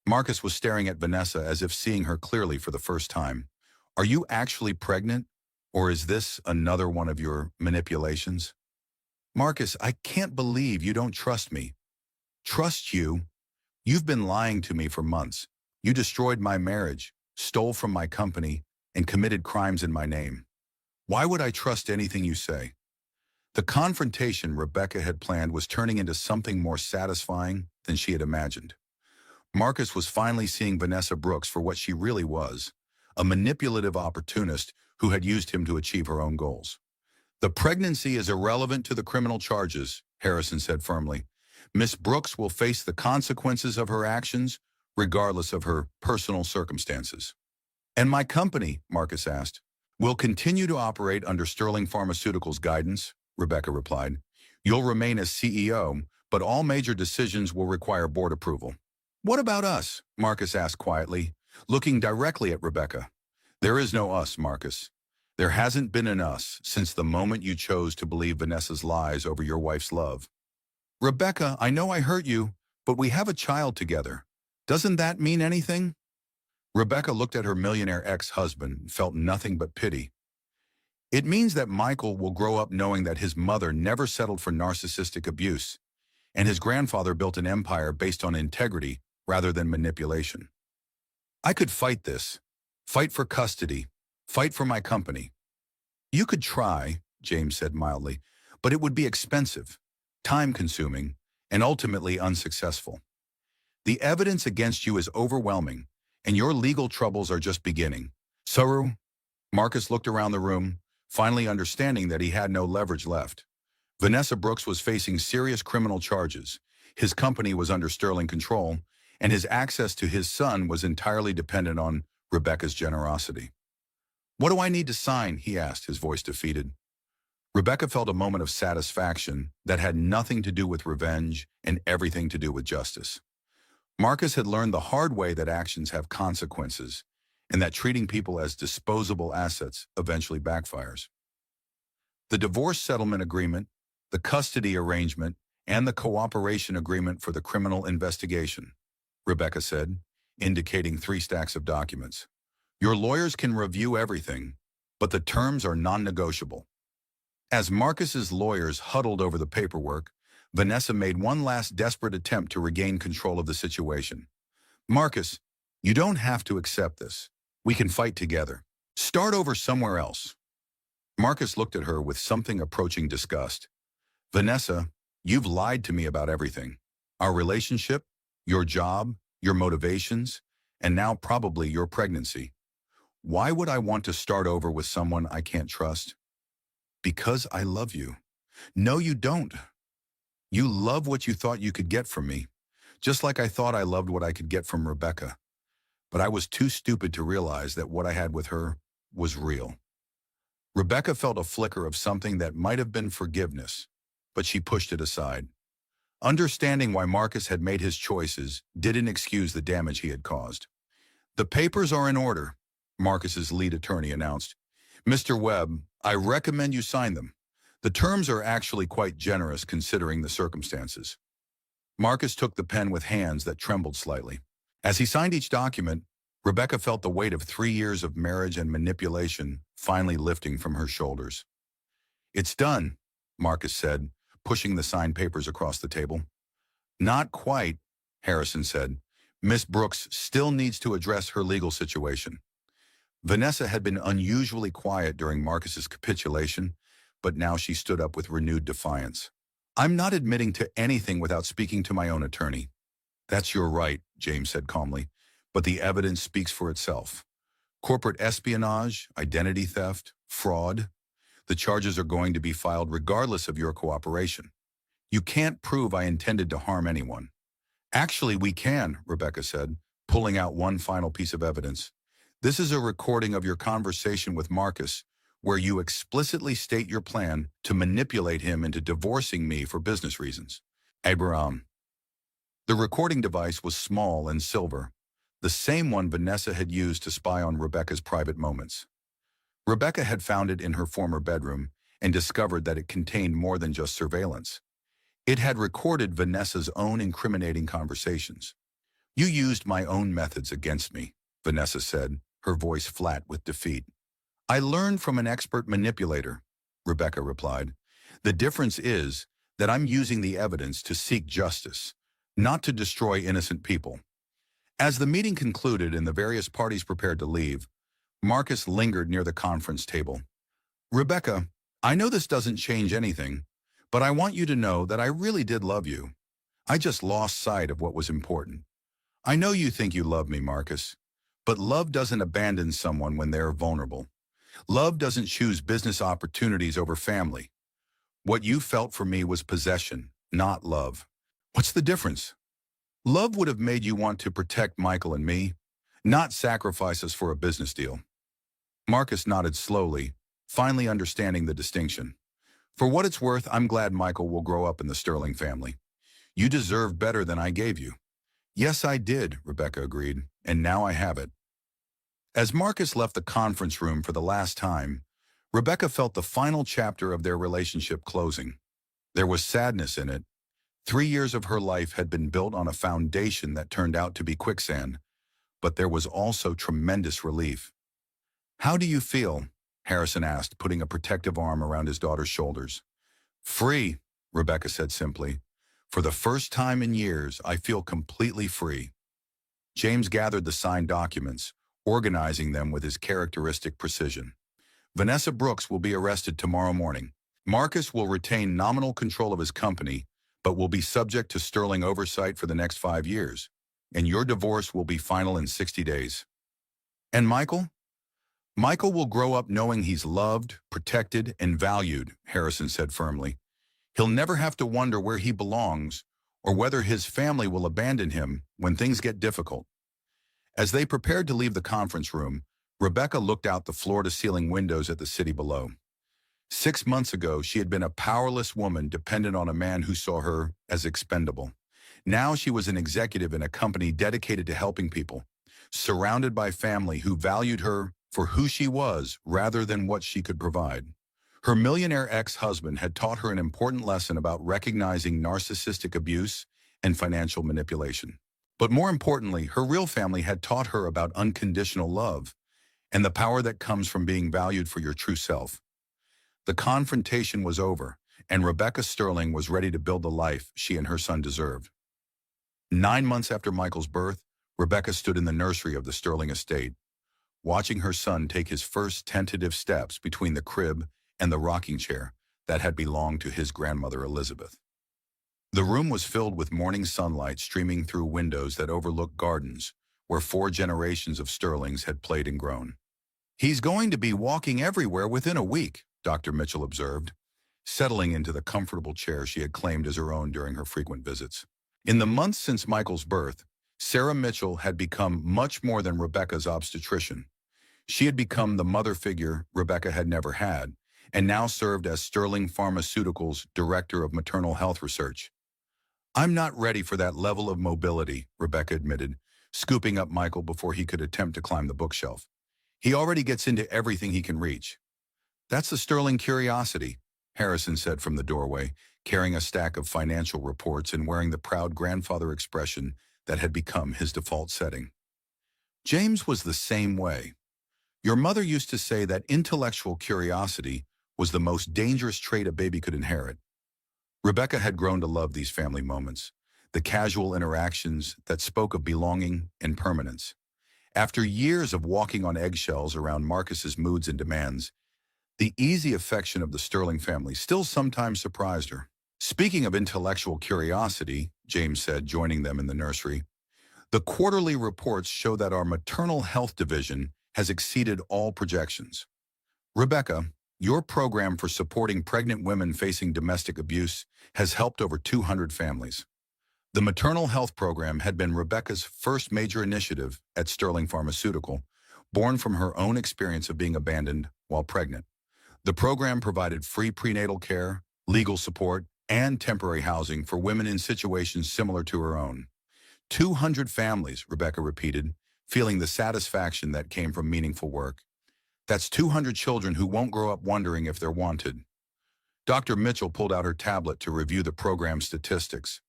Marcus was staring at Vanessa as if seeing her clearly for the first time. Are you actually pregnant, or is this another one of your manipulations? Marcus, I can't believe you don't trust me. Trust you? You've been lying to me for months. You destroyed my marriage, stole from my company, and committed crimes in my name. Why would I trust anything you say? The confrontation Rebecca had planned was turning into something more satisfying than she had imagined. Marcus was finally seeing Vanessa Brooks for what she really was, a manipulative opportunist who had used him to achieve her own goals. The pregnancy is irrelevant to the criminal charges, Harrison said firmly. Miss Brooks will face the consequences of her actions, regardless of her personal circumstances. And my company, Marcus asked, will continue to operate under Sterling Pharmaceutical's guidance, Rebecca replied. You'll remain as CEO, but all major decisions will require board approval. What about us? Marcus asked quietly, looking directly at Rebecca. There is no us, Marcus. There hasn't been an us since the moment you chose to believe Vanessa's lies over your wife's love. Rebecca, I know I hurt you, but we have a child together. Doesn't that mean anything? Rebecca looked at her millionaire ex-husband and felt nothing but pity. It means that Michael will grow up knowing that his mother never settled for narcissistic abuse, and his grandfather built an empire based on integrity rather than manipulation. I could fight this. Fight for custody. Fight for my company. You could try, James said mildly, but it would be expensive, time-consuming, and ultimately unsuccessful. The evidence against you is overwhelming, and your legal troubles are just beginning. Saru? Marcus looked around the room, finally understanding that he had no leverage left. Vanessa Brooks was facing serious criminal charges. His company was under Sterling control, and his access to his son was entirely dependent on Rebecca's generosity. What do I need to sign? He asked, his voice defeated. Rebecca felt a moment of satisfaction that had nothing to do with revenge and everything to do with justice. Marcus had learned the hard way that actions have consequences, and that treating people as disposable assets eventually backfires. The divorce settlement agreement, the custody arrangement, and the cooperation agreement for the criminal investigation, Rebecca said, indicating 3 stacks of documents. Your lawyers can review everything, but the terms are non-negotiable. As Marcus's lawyers huddled over the paperwork, Vanessa made one last desperate attempt to regain control of the situation. Marcus, you don't have to accept this. We can fight together. Start over somewhere else. Marcus looked at her with something approaching disgust. Vanessa, you've lied to me about everything. Our relationship, your job, your motivations, and now probably your pregnancy. Why would I want to start over with someone I can't trust? Because I love you. No, you don't. You love what you thought you could get from me, just like I thought I loved what I could get from Rebecca. But I was too stupid to realize that what I had with her was real. Rebecca felt a flicker of something that might have been forgiveness, but she pushed it aside. Understanding why Marcus had made his choices didn't excuse the damage he had caused. "The papers are in order," Marcus's lead attorney announced. "Mr. Webb, I recommend you sign them. The terms are actually quite generous considering the circumstances." Marcus took the pen with hands that trembled slightly. As he signed each document, Rebecca felt the weight of 3 years of marriage and manipulation finally lifting from her shoulders. "It's done," Marcus said, pushing the signed papers across the table. "Not quite," Harrison said. "Miss Brooks still needs to address her legal situation." Vanessa had been unusually quiet during Marcus's capitulation, but now she stood up with renewed defiance. "I'm not admitting to anything without speaking to my own attorney." "That's your right," James said calmly, "but the evidence speaks for itself. Corporate espionage, identity theft, fraud. The charges are going to be filed regardless of your cooperation. You can't prove I intended to harm anyone." "Actually, we can," Rebecca said, pulling out one final piece of evidence. "This is a recording of your conversation with Marcus, where you explicitly state your plan to manipulate him into divorcing me for business reasons." Abraham. The recording device was small and silver, the same one Vanessa had used to spy on Rebecca's private moments. Rebecca had found it in her former bedroom and discovered that it contained more than just surveillance. It had recorded Vanessa's own incriminating conversations. "You used my own methods against me," Vanessa said, her voice flat with defeat. "I learned from an expert manipulator," Rebecca replied. "The difference is that I'm using the evidence to seek justice, not to destroy innocent people." As the meeting concluded and the various parties prepared to leave, Marcus lingered near the conference table. "Rebecca, I know this doesn't change anything, but I want you to know that I really did love you. I just lost sight of what was important. I know you think you love me, Marcus, but love doesn't abandon someone when they're vulnerable. Love doesn't choose business opportunities over family. What you felt for me was possession, not love. What's the difference? Love would have made you want to protect Michael and me, not sacrifice us for a business deal." Marcus nodded slowly, finally understanding the distinction. "For what it's worth, I'm glad Michael will grow up in the Sterling family. You deserve better than I gave you." "Yes, I did," Rebecca agreed, "and now I have it." As Marcus left the conference room for the last time, Rebecca felt the final chapter of their relationship closing. There was sadness in it. 3 years of her life had been built on a foundation that turned out to be quicksand, but there was also tremendous relief. "How do you feel?" Harrison asked, putting a protective arm around his daughter's shoulders. "Free," Rebecca said simply. "For the first time in years, I feel completely free." James gathered the signed documents, organizing them with his characteristic precision. "Vanessa Brooks will be arrested tomorrow morning. Marcus will retain nominal control of his company, but will be subject to Sterling oversight for the next 5 years, and your divorce will be final in 60 days. And Michael? Michael will grow up knowing he's loved, protected, and valued," Harrison said firmly. "He'll never have to wonder where he belongs or whether his family will abandon him when things get difficult." As they prepared to leave the conference room, Rebecca looked out the floor-to-ceiling windows at the city below. 6 months ago, she had been a powerless woman dependent on a man who saw her as expendable. Now she was an executive in a company dedicated to helping people, surrounded by family who valued her for who she was rather than what she could provide. Her millionaire ex-husband had taught her an important lesson about recognizing narcissistic abuse and financial manipulation. But more importantly, her real family had taught her about unconditional love and the power that comes from being valued for your true self. The confrontation was over, and Rebecca Sterling was ready to build the life she and her son deserved. 9 months after Michael's birth, Rebecca stood in the nursery of the Sterling estate, watching her son take his first tentative steps between the crib and the rocking chair that had belonged to his grandmother Elizabeth. The room was filled with morning sunlight streaming through windows that overlooked gardens where 4 generations of Sterlings had played and grown. "He's going to be walking everywhere within a week," Dr. Mitchell observed, settling into the comfortable chair she had claimed as her own during her frequent visits. In the months since Michael's birth, Sarah Mitchell had become much more than Rebecca's obstetrician. She had become the mother figure Rebecca had never had, and now served as Sterling Pharmaceutical's Director of Maternal Health Research. I'm not ready for that level of mobility, Rebecca admitted, scooping up Michael before he could attempt to climb the bookshelf. He already gets into everything he can reach. That's the sterling curiosity, Harrison said from the doorway, carrying a stack of financial reports and wearing the proud grandfather expression that had become his default setting. James was the same way. Your mother used to say that intellectual curiosity was the most dangerous trait a baby could inherit. Rebecca had grown to love these family moments, the casual interactions that spoke of belonging and permanence. After years of walking on eggshells around Marcus's moods and demands, the easy affection of the Sterling family still sometimes surprised her. Speaking of intellectual curiosity, James said, joining them in the nursery, the quarterly reports show that our maternal health division has exceeded all projections. Rebecca, your program for supporting pregnant women facing domestic abuse has helped over 200 families. The maternal health program had been Rebecca's first major initiative at Sterling Pharmaceutical, born from her own experience of being abandoned while pregnant. The program provided free prenatal care, legal support, and temporary housing for women in situations similar to her own. 200 families, Rebecca repeated, feeling the satisfaction that came from meaningful work. That's 200 children who won't grow up wondering if they're wanted. Dr. Mitchell pulled out her tablet to review the program statistics.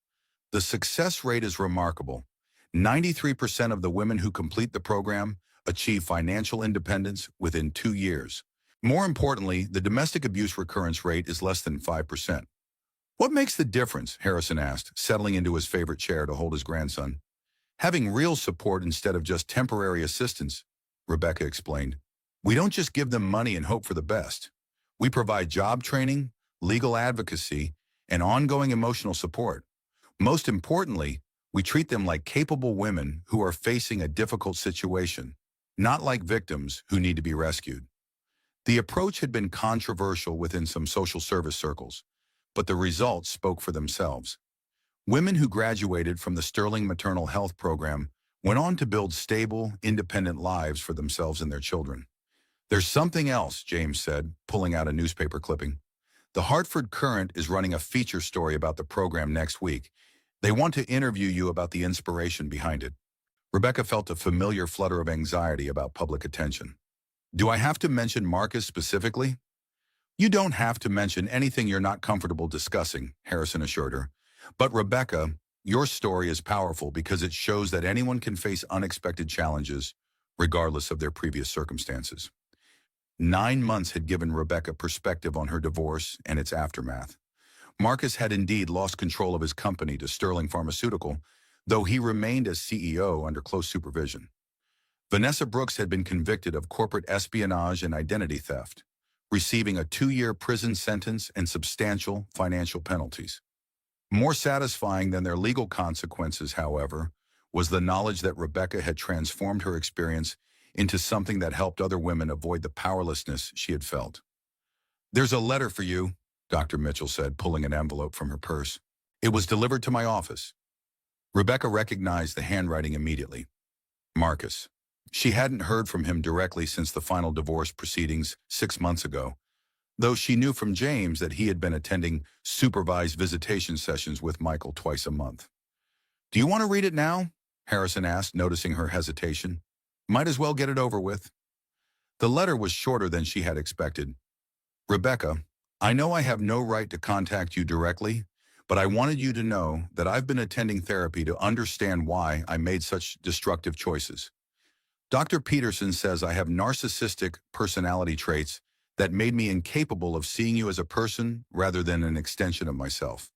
The success rate is remarkable. 93% of the women who complete the program achieve financial independence within 2 years. More importantly, the domestic abuse recurrence rate is less than 5%. What makes the difference? Harrison asked, settling into his favorite chair to hold his grandson. Having real support instead of just temporary assistance, Rebecca explained. We don't just give them money and hope for the best. We provide job training, legal advocacy, and ongoing emotional support. Most importantly, we treat them like capable women who are facing a difficult situation, not like victims who need to be rescued. The approach had been controversial within some social service circles, but the results spoke for themselves. Women who graduated from the Sterling Maternal Health Program went on to build stable, independent lives for themselves and their children. There's something else, James said, pulling out a newspaper clipping. The Hartford Courant is running a feature story about the program next week. They want to interview you about the inspiration behind it. Rebecca felt a familiar flutter of anxiety about public attention. Do I have to mention Marcus specifically? You don't have to mention anything you're not comfortable discussing, Harrison assured her. But Rebecca, your story is powerful because it shows that anyone can face unexpected challenges, regardless of their previous circumstances. 9 months had given Rebecca perspective on her divorce and its aftermath. Marcus had indeed lost control of his company to Sterling Pharmaceutical, though he remained as CEO under close supervision. Vanessa Brooks had been convicted of corporate espionage and identity theft, receiving a 2-year prison sentence and substantial financial penalties. More satisfying than their legal consequences, however, was the knowledge that Rebecca had transformed her experience into something that helped other women avoid the powerlessness she had felt. There's a letter for you, Dr. Mitchell said, pulling an envelope from her purse. It was delivered to my office. Rebecca recognized the handwriting immediately. Marcus. She hadn't heard from him directly since the final divorce proceedings 6 months ago, though she knew from James that he had been attending supervised visitation sessions with Michael twice a month. Do you want to read it now? Harrison asked, noticing her hesitation. Might as well get it over with. The letter was shorter than she had expected. Rebecca, I know I have no right to contact you directly, but I wanted you to know that I've been attending therapy to understand why I made such destructive choices. Dr. Peterson says I have narcissistic personality traits that made me incapable of seeing you as a person rather than an extension of myself.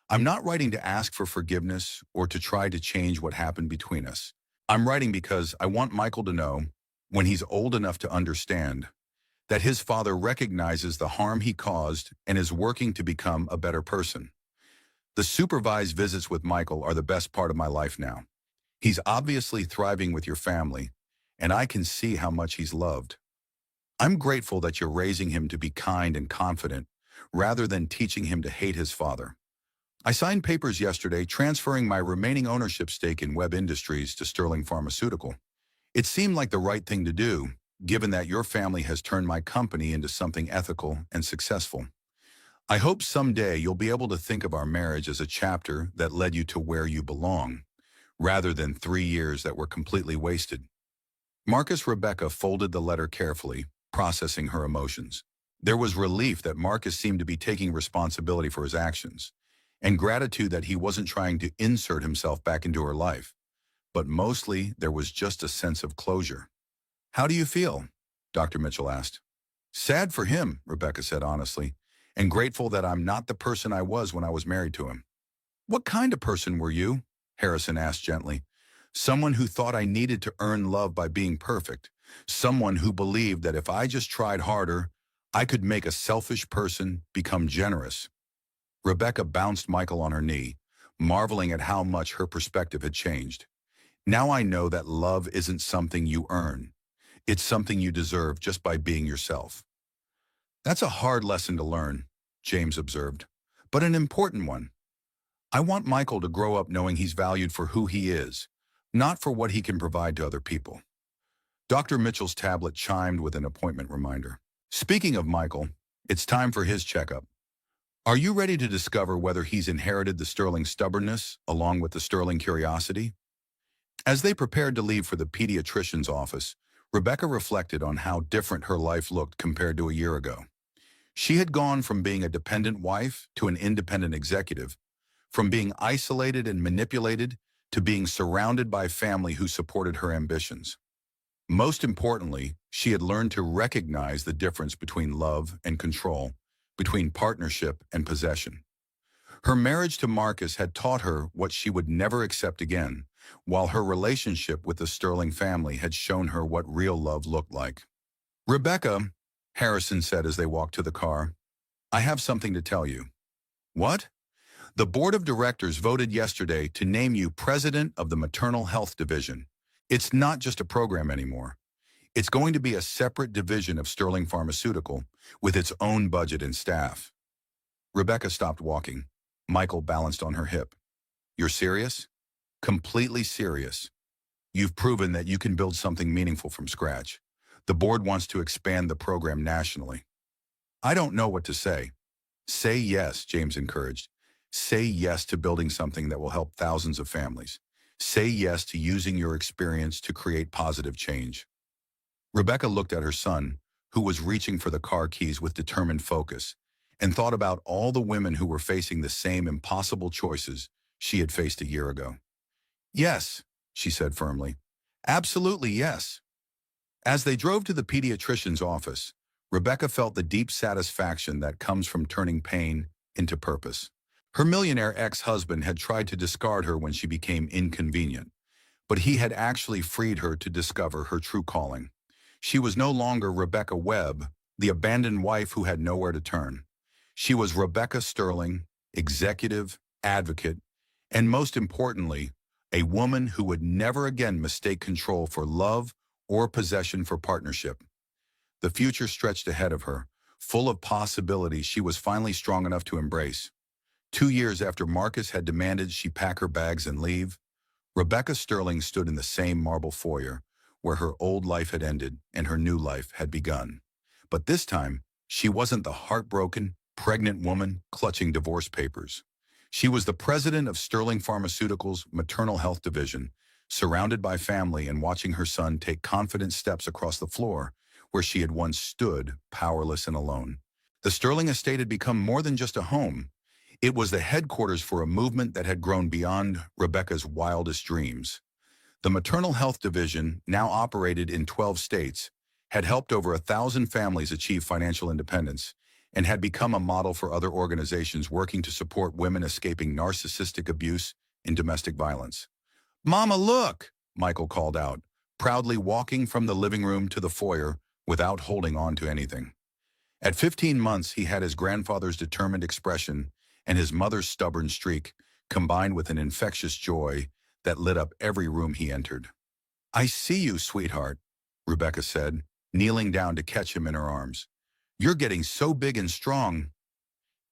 I'm not writing to ask for forgiveness or to try to change what happened between us. I'm writing because I want Michael to know, when he's old enough to understand, that his father recognizes the harm he caused and is working to become a better person. The supervised visits with Michael are the best part of my life now. He's obviously thriving with your family, and I can see how much he's loved. I'm grateful that you're raising him to be kind and confident, rather than teaching him to hate his father. I signed papers yesterday transferring my remaining ownership stake in Webb Industries to Sterling Pharmaceutical. It seemed like the right thing to do, given that your family has turned my company into something ethical and successful. I hope someday you'll be able to think of our marriage as a chapter that led you to where you belong, rather than 3 years that were completely wasted. Marcus Rebecca folded the letter carefully, processing her emotions. There was relief that Marcus seemed to be taking responsibility for his actions, and gratitude that he wasn't trying to insert himself back into her life. But mostly, there was just a sense of closure. "How do you feel?" Dr. Mitchell asked. "Sad for him," Rebecca said honestly, "and grateful that I'm not the person I was when I was married to him." "What kind of person were you?" Harrison asked gently. "Someone who thought I needed to earn love by being perfect. Someone who believed that if I just tried harder, I could make a selfish person become generous." Rebecca bounced Michael on her knee, marveling at how much her perspective had changed. "Now I know that love isn't something you earn. It's something you deserve just by being yourself." "That's a hard lesson to learn," James observed, "but an important one. I want Michael to grow up knowing he's valued for who he is, not for what he can provide to other people." Dr. Mitchell's tablet chimed with an appointment reminder. "Speaking of Michael, it's time for his checkup. Are you ready to discover whether he's inherited the sterling stubbornness along with the sterling curiosity?" As they prepared to leave for the pediatrician's office, Rebecca reflected on how different her life looked compared to a year ago. She had gone from being a dependent wife to an independent executive, from being isolated and manipulated to being surrounded by family who supported her ambitions. Most importantly, she had learned to recognize the difference between love and control, between partnership and possession. Her marriage to Marcus had taught her what she would never accept again, while her relationship with the Sterling family had shown her what real love looked like. "Rebecca," Harrison said as they walked to the car, "I have something to tell you." "What?" "The board of directors voted yesterday to name you president of the Maternal Health Division. It's not just a program anymore. It's going to be a separate division of Sterling Pharmaceutical with its own budget and staff." Rebecca stopped walking. Michael balanced on her hip. "You're serious?" "Completely serious. You've proven that you can build something meaningful from scratch. The board wants to expand the program nationally." "I don't know what to say." "Say yes," James encouraged. "Say yes to building something that will help thousands of families. Say yes to using your experience to create positive change." Rebecca looked at her son, who was reaching for the car keys with determined focus, and thought about all the women who were facing the same impossible choices she had faced a year ago. "Yes," she said firmly. "Absolutely yes." As they drove to the pediatrician's office, Rebecca felt the deep satisfaction that comes from turning pain into purpose. Her millionaire ex-husband had tried to discard her when she became inconvenient, but he had actually freed her to discover her true calling. She was no longer Rebecca Webb, the abandoned wife who had nowhere to turn. She was Rebecca Sterling, executive, advocate, and most importantly, a woman who would never again mistake control for love or possession for partnership. The future stretched ahead of her, full of possibilities she was finally strong enough to embrace. 2 years after Marcus had demanded she pack her bags and leave, Rebecca Sterling stood in the same marble foyer where her old life had ended and her new life had begun. But this time, she wasn't the heartbroken, pregnant woman clutching divorce papers. She was the president of Sterling Pharmaceutical's Maternal Health Division, surrounded by family and watching her son take confident steps across the floor where she had once stood, powerless and alone. The Sterling estate had become more than just a home. It was the headquarters for a movement that had grown beyond Rebecca's wildest dreams. The Maternal Health Division, now operated in 12 states, had helped over 1,000 families achieve financial independence and had become a model for other organizations working to support women escaping narcissistic abuse and domestic violence. "Mama, look!" Michael called out, proudly walking from the living room to the foyer without holding on to anything. At 15 months, he had his grandfather's determined expression and his mother's stubborn streak, combined with an infectious joy that lit up every room he entered. "I see you, sweetheart," Rebecca said, kneeling down to catch him in her arms. "You're getting so big and strong."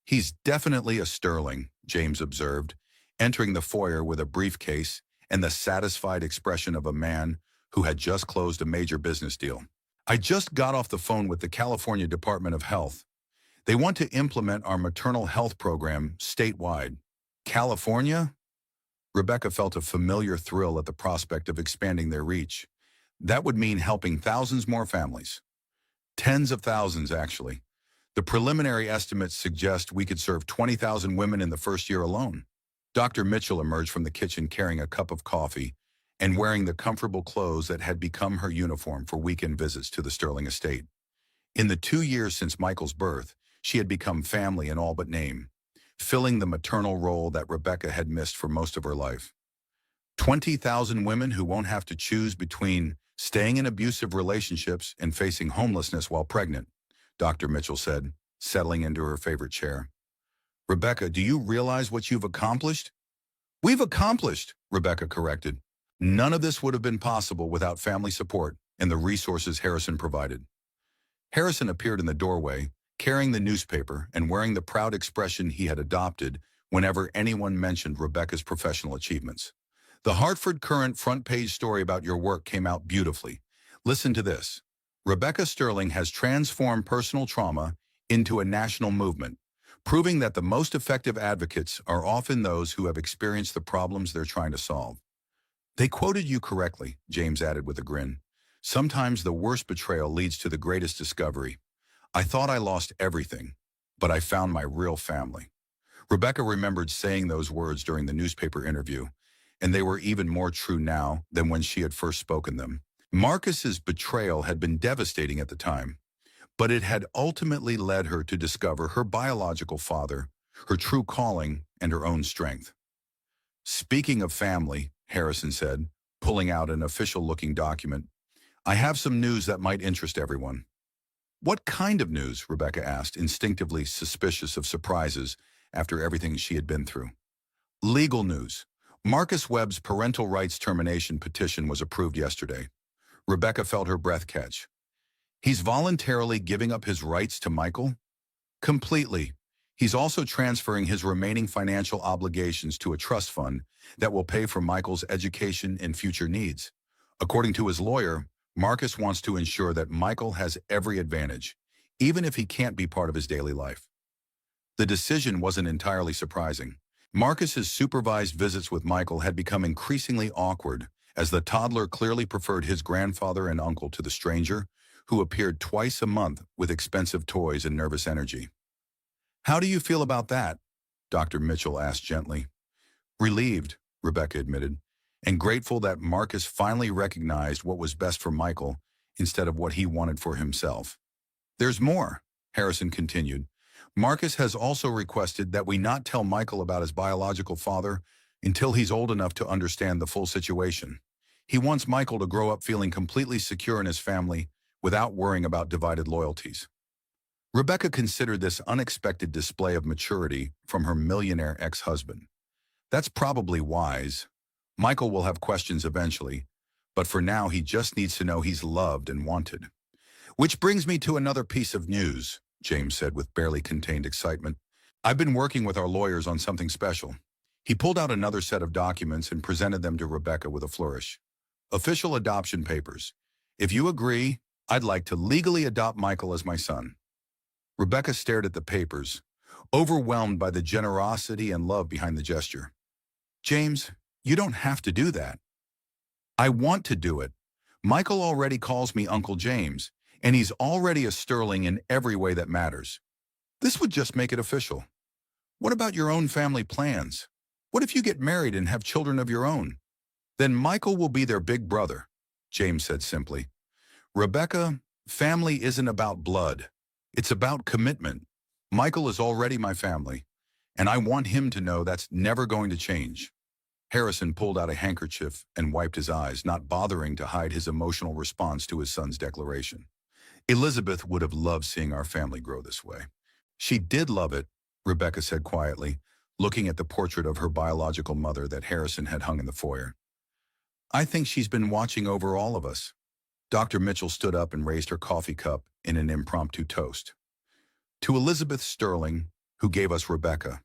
"He's definitely a Sterling," James observed, entering the foyer with a briefcase and the satisfied expression of a man who had just closed a major business deal. "I just got off the phone with the California Department of Health. They want to implement our maternal health program statewide. California? Rebecca felt a familiar thrill at the prospect of expanding their reach. That would mean helping thousands more families. Tens of thousands, actually. The preliminary estimates suggest we could serve 20,000 women in the first year alone. Dr. Mitchell emerged from the kitchen carrying a cup of coffee and wearing the comfortable clothes that had become her uniform for weekend visits to the Sterling estate. In the 2 years since Michael's birth, she had become family in all but name, filling the maternal role that Rebecca had missed for most of her life. 20,000 women who won't have to choose between staying in abusive relationships and facing homelessness while pregnant, Dr. Mitchell said, settling into her favorite chair. Rebecca, do you realize what you've accomplished? We've accomplished, Rebecca corrected. None of this would have been possible without family support and the resources Harrison provided. Harrison appeared in the doorway, carrying the newspaper and wearing the proud expression he had adopted whenever anyone mentioned Rebecca's professional achievements. The Hartford Courant front page story about your work came out beautifully. Listen to this. Rebecca Sterling has transformed personal trauma into a national movement, proving that the most effective advocates are often those who have experienced the problems they're trying to solve. They quoted you correctly, James added with a grin. Sometimes the worst betrayal leads to the greatest discovery. I thought I lost everything, but I found my real family. Rebecca remembered saying those words during the newspaper interview, and they were even more true now than when she had first spoken them. Marcus's betrayal had been devastating at the time, but it had ultimately led her to discover her biological father, her true calling, and her own strength. Speaking of family, Harrison said, pulling out an official-looking document, I have some news that might interest everyone. What kind of news? Rebecca asked, instinctively suspicious of surprises after everything she had been through. Legal news. Marcus Webb's parental rights termination petition was approved yesterday. Rebecca felt her breath catch. He's voluntarily giving up his rights to Michael? Completely. He's also transferring his remaining financial obligations to a trust fund that will pay for Michael's education and future needs. According to his lawyer, Marcus wants to ensure that Michael has every advantage, even if he can't be part of his daily life. The decision wasn't entirely surprising. Marcus's supervised visits with Michael had become increasingly awkward, as the toddler clearly preferred his grandfather and uncle to the stranger, who appeared twice a month with expensive toys and nervous energy. How do you feel about that? Dr. Mitchell asked gently. Relieved, Rebecca admitted, and grateful that Marcus finally recognized what was best for Michael instead of what he wanted for himself. There's more, Harrison continued. Marcus has also requested that we not tell Michael about his biological father until he's old enough to understand the full situation. He wants Michael to grow up feeling completely secure in his family without worrying about divided loyalties. Rebecca considered this unexpected display of maturity from her millionaire ex-husband. That's probably wise. Michael will have questions eventually, but for now he just needs to know he's loved and wanted. Which brings me to another piece of news, James said with barely contained excitement. I've been working with our lawyers on something special. He pulled out another set of documents and presented them to Rebecca with a flourish. Official adoption papers. If you agree, I'd like to legally adopt Michael as my son. Rebecca stared at the papers, overwhelmed by the generosity and love behind the gesture. James, you don't have to do that. I want to do it. Michael already calls me Uncle James, and he's already a Sterling in every way that matters. This would just make it official. What about your own family plans? What if you get married and have children of your own? Then Michael will be their big brother, James said simply. Rebecca, family isn't about blood. It's about commitment. Michael is already my family, and I want him to know that's never going to change. Harrison pulled out a handkerchief and wiped his eyes, not bothering to hide his emotional response to his son's declaration. Elizabeth would have loved seeing our family grow this way. She did love it, Rebecca said quietly, looking at the portrait of her biological mother that Harrison had hung in the foyer. I think she's been watching over all of us. Dr. Mitchell stood up and raised her coffee cup in an impromptu toast. To Elizabeth Sterling, who gave us Rebecca.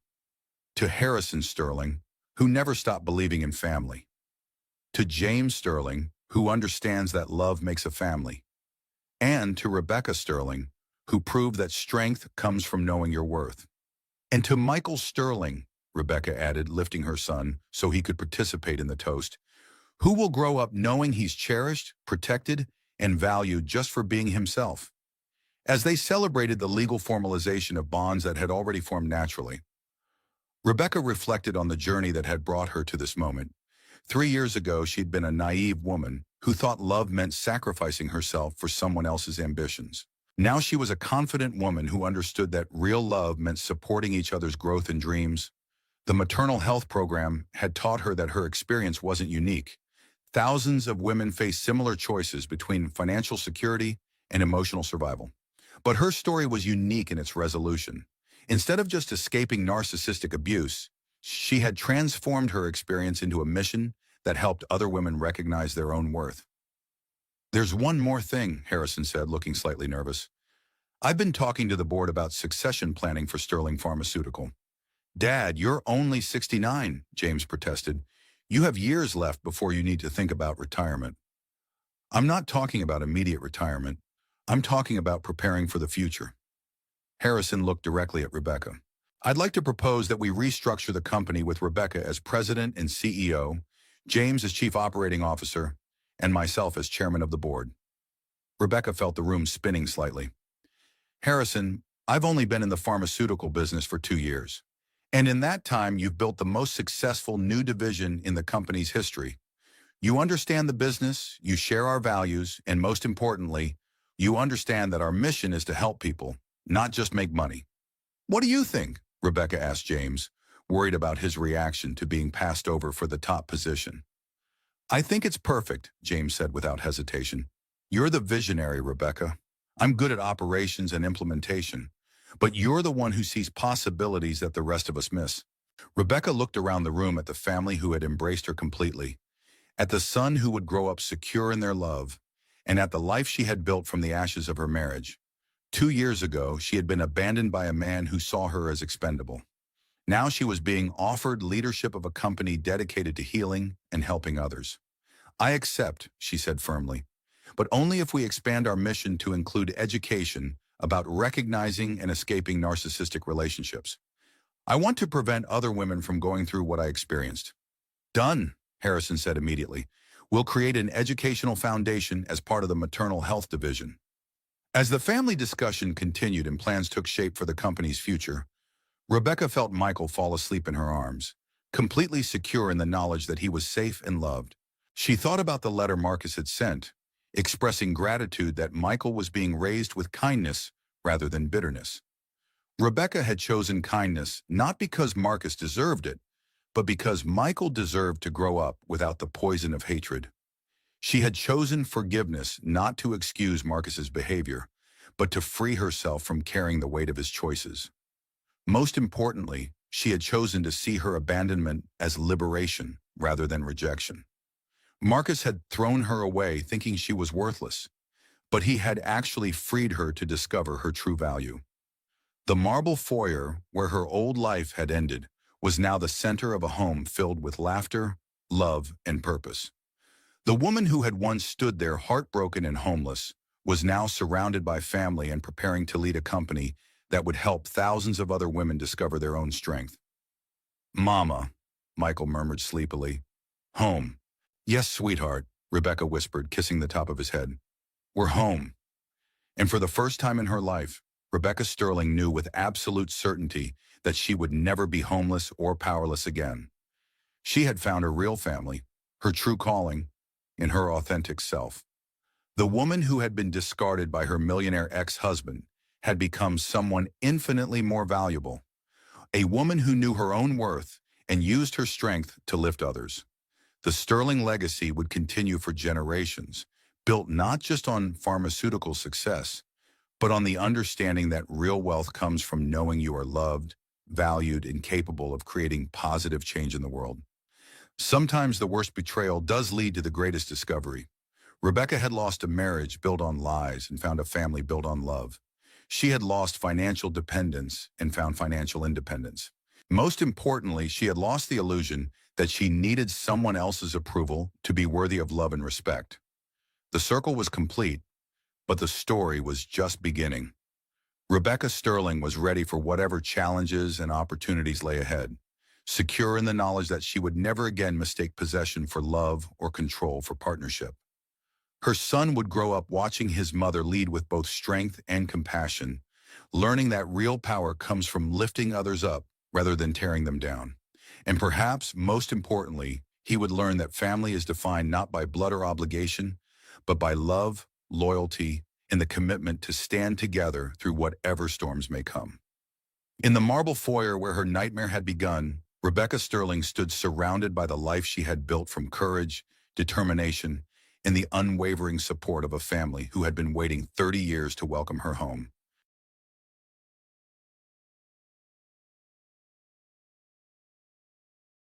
To Harrison Sterling, who never stopped believing in family. To James Sterling, who understands that love makes a family. And to Rebecca Sterling, who proved that strength comes from knowing your worth. And to Michael Sterling, Rebecca added, lifting her son so he could participate in the toast, who will grow up knowing he's cherished, protected, and valued just for being himself. As they celebrated the legal formalization of bonds that had already formed naturally, Rebecca reflected on the journey that had brought her to this moment. 3 years ago, she'd been a naive woman who thought love meant sacrificing herself for someone else's ambitions. Now she was a confident woman who understood that real love meant supporting each other's growth and dreams. The maternal health program had taught her that her experience wasn't unique. Thousands of women face similar choices between financial security and emotional survival. But her story was unique in its resolution. Instead of just escaping narcissistic abuse, she had transformed her experience into a mission that helped other women recognize their own worth. "There's one more thing," Harrison said, looking slightly nervous. "I've been talking to the board about succession planning for Sterling Pharmaceutical." "Dad, you're only 69, James protested. "You have years left before you need to think about retirement." "I'm not talking about immediate retirement. I'm talking about preparing for the future." Harrison looked directly at Rebecca. "I'd like to propose that we restructure the company with Rebecca as president and CEO, James as chief operating officer, and myself as chairman of the board." Rebecca felt the room spinning slightly. "Harrison, I've only been in the pharmaceutical business for 2 years. And in that time, you've built the most successful new division in the company's history. You understand the business, you share our values, and most importantly, you understand that our mission is to help people, not just make money." "What do you think?" Rebecca asked James, worried about his reaction to being passed over for the top position. "I think it's perfect," James said without hesitation. "You're the visionary, Rebecca. I'm good at operations and implementation, but you're the one who sees possibilities that the rest of us miss." Rebecca looked around the room at the family who had embraced her completely, at the son who would grow up secure in their love, and at the life she had built from the ashes of her marriage. 2 years ago, she had been abandoned by a man who saw her as expendable. Now she was being offered leadership of a company dedicated to healing and helping others. "I accept," she said firmly, "but only if we expand our mission to include education about recognizing and escaping narcissistic relationships. I want to prevent other women from going through what I experienced." "Done," Harrison said immediately. "We'll create an educational foundation as part of the maternal health division." As the family discussion continued and plans took shape for the company's future, Rebecca felt Michael fall asleep in her arms, completely secure in the knowledge that he was safe and loved. She thought about the letter Marcus had sent, expressing gratitude that Michael was being raised with kindness rather than bitterness. Rebecca had chosen kindness not because Marcus deserved it, but because Michael deserved to grow up without the poison of hatred. She had chosen forgiveness not to excuse Marcus's behavior, but to free herself from carrying the weight of his choices. Most importantly, she had chosen to see her abandonment as liberation rather than rejection. Marcus had thrown her away thinking she was worthless, but he had actually freed her to discover her true value. The marble foyer, where her old life had ended, was now the center of a home filled with laughter, love, and purpose. The woman who had once stood there heartbroken and homeless was now surrounded by family and preparing to lead a company that would help thousands of other women discover their own strength. "Mama," Michael murmured sleepily. "Home." "Yes, sweetheart," Rebecca whispered, kissing the top of his head. "We're home." And for the first time in her life, Rebecca Sterling knew with absolute certainty that she would never be homeless or powerless again. She had found her real family, her true calling, in her authentic self. The woman who had been discarded by her millionaire ex-husband had become someone infinitely more valuable, a woman who knew her own worth and used her strength to lift others. The Sterling legacy would continue for generations, built not just on pharmaceutical success, but on the understanding that real wealth comes from knowing you are loved, valued, and capable of creating positive change in the world. Sometimes the worst betrayal does lead to the greatest discovery. Rebecca had lost a marriage built on lies and found a family built on love. She had lost financial dependence and found financial independence. Most importantly, she had lost the illusion that she needed someone else's approval to be worthy of love and respect. The circle was complete, but the story was just beginning. Rebecca Sterling was ready for whatever challenges and opportunities lay ahead, secure in the knowledge that she would never again mistake possession for love or control for partnership. Her son would grow up watching his mother lead with both strength and compassion, learning that real power comes from lifting others up rather than tearing them down. And perhaps most importantly, he would learn that family is defined not by blood or obligation, but by love, loyalty, and the commitment to stand together through whatever storms may come. In the marble foyer where her nightmare had begun, Rebecca Sterling stood surrounded by the life she had built from courage, determination, and the unwavering support of a family who had been waiting 30 years to welcome her home.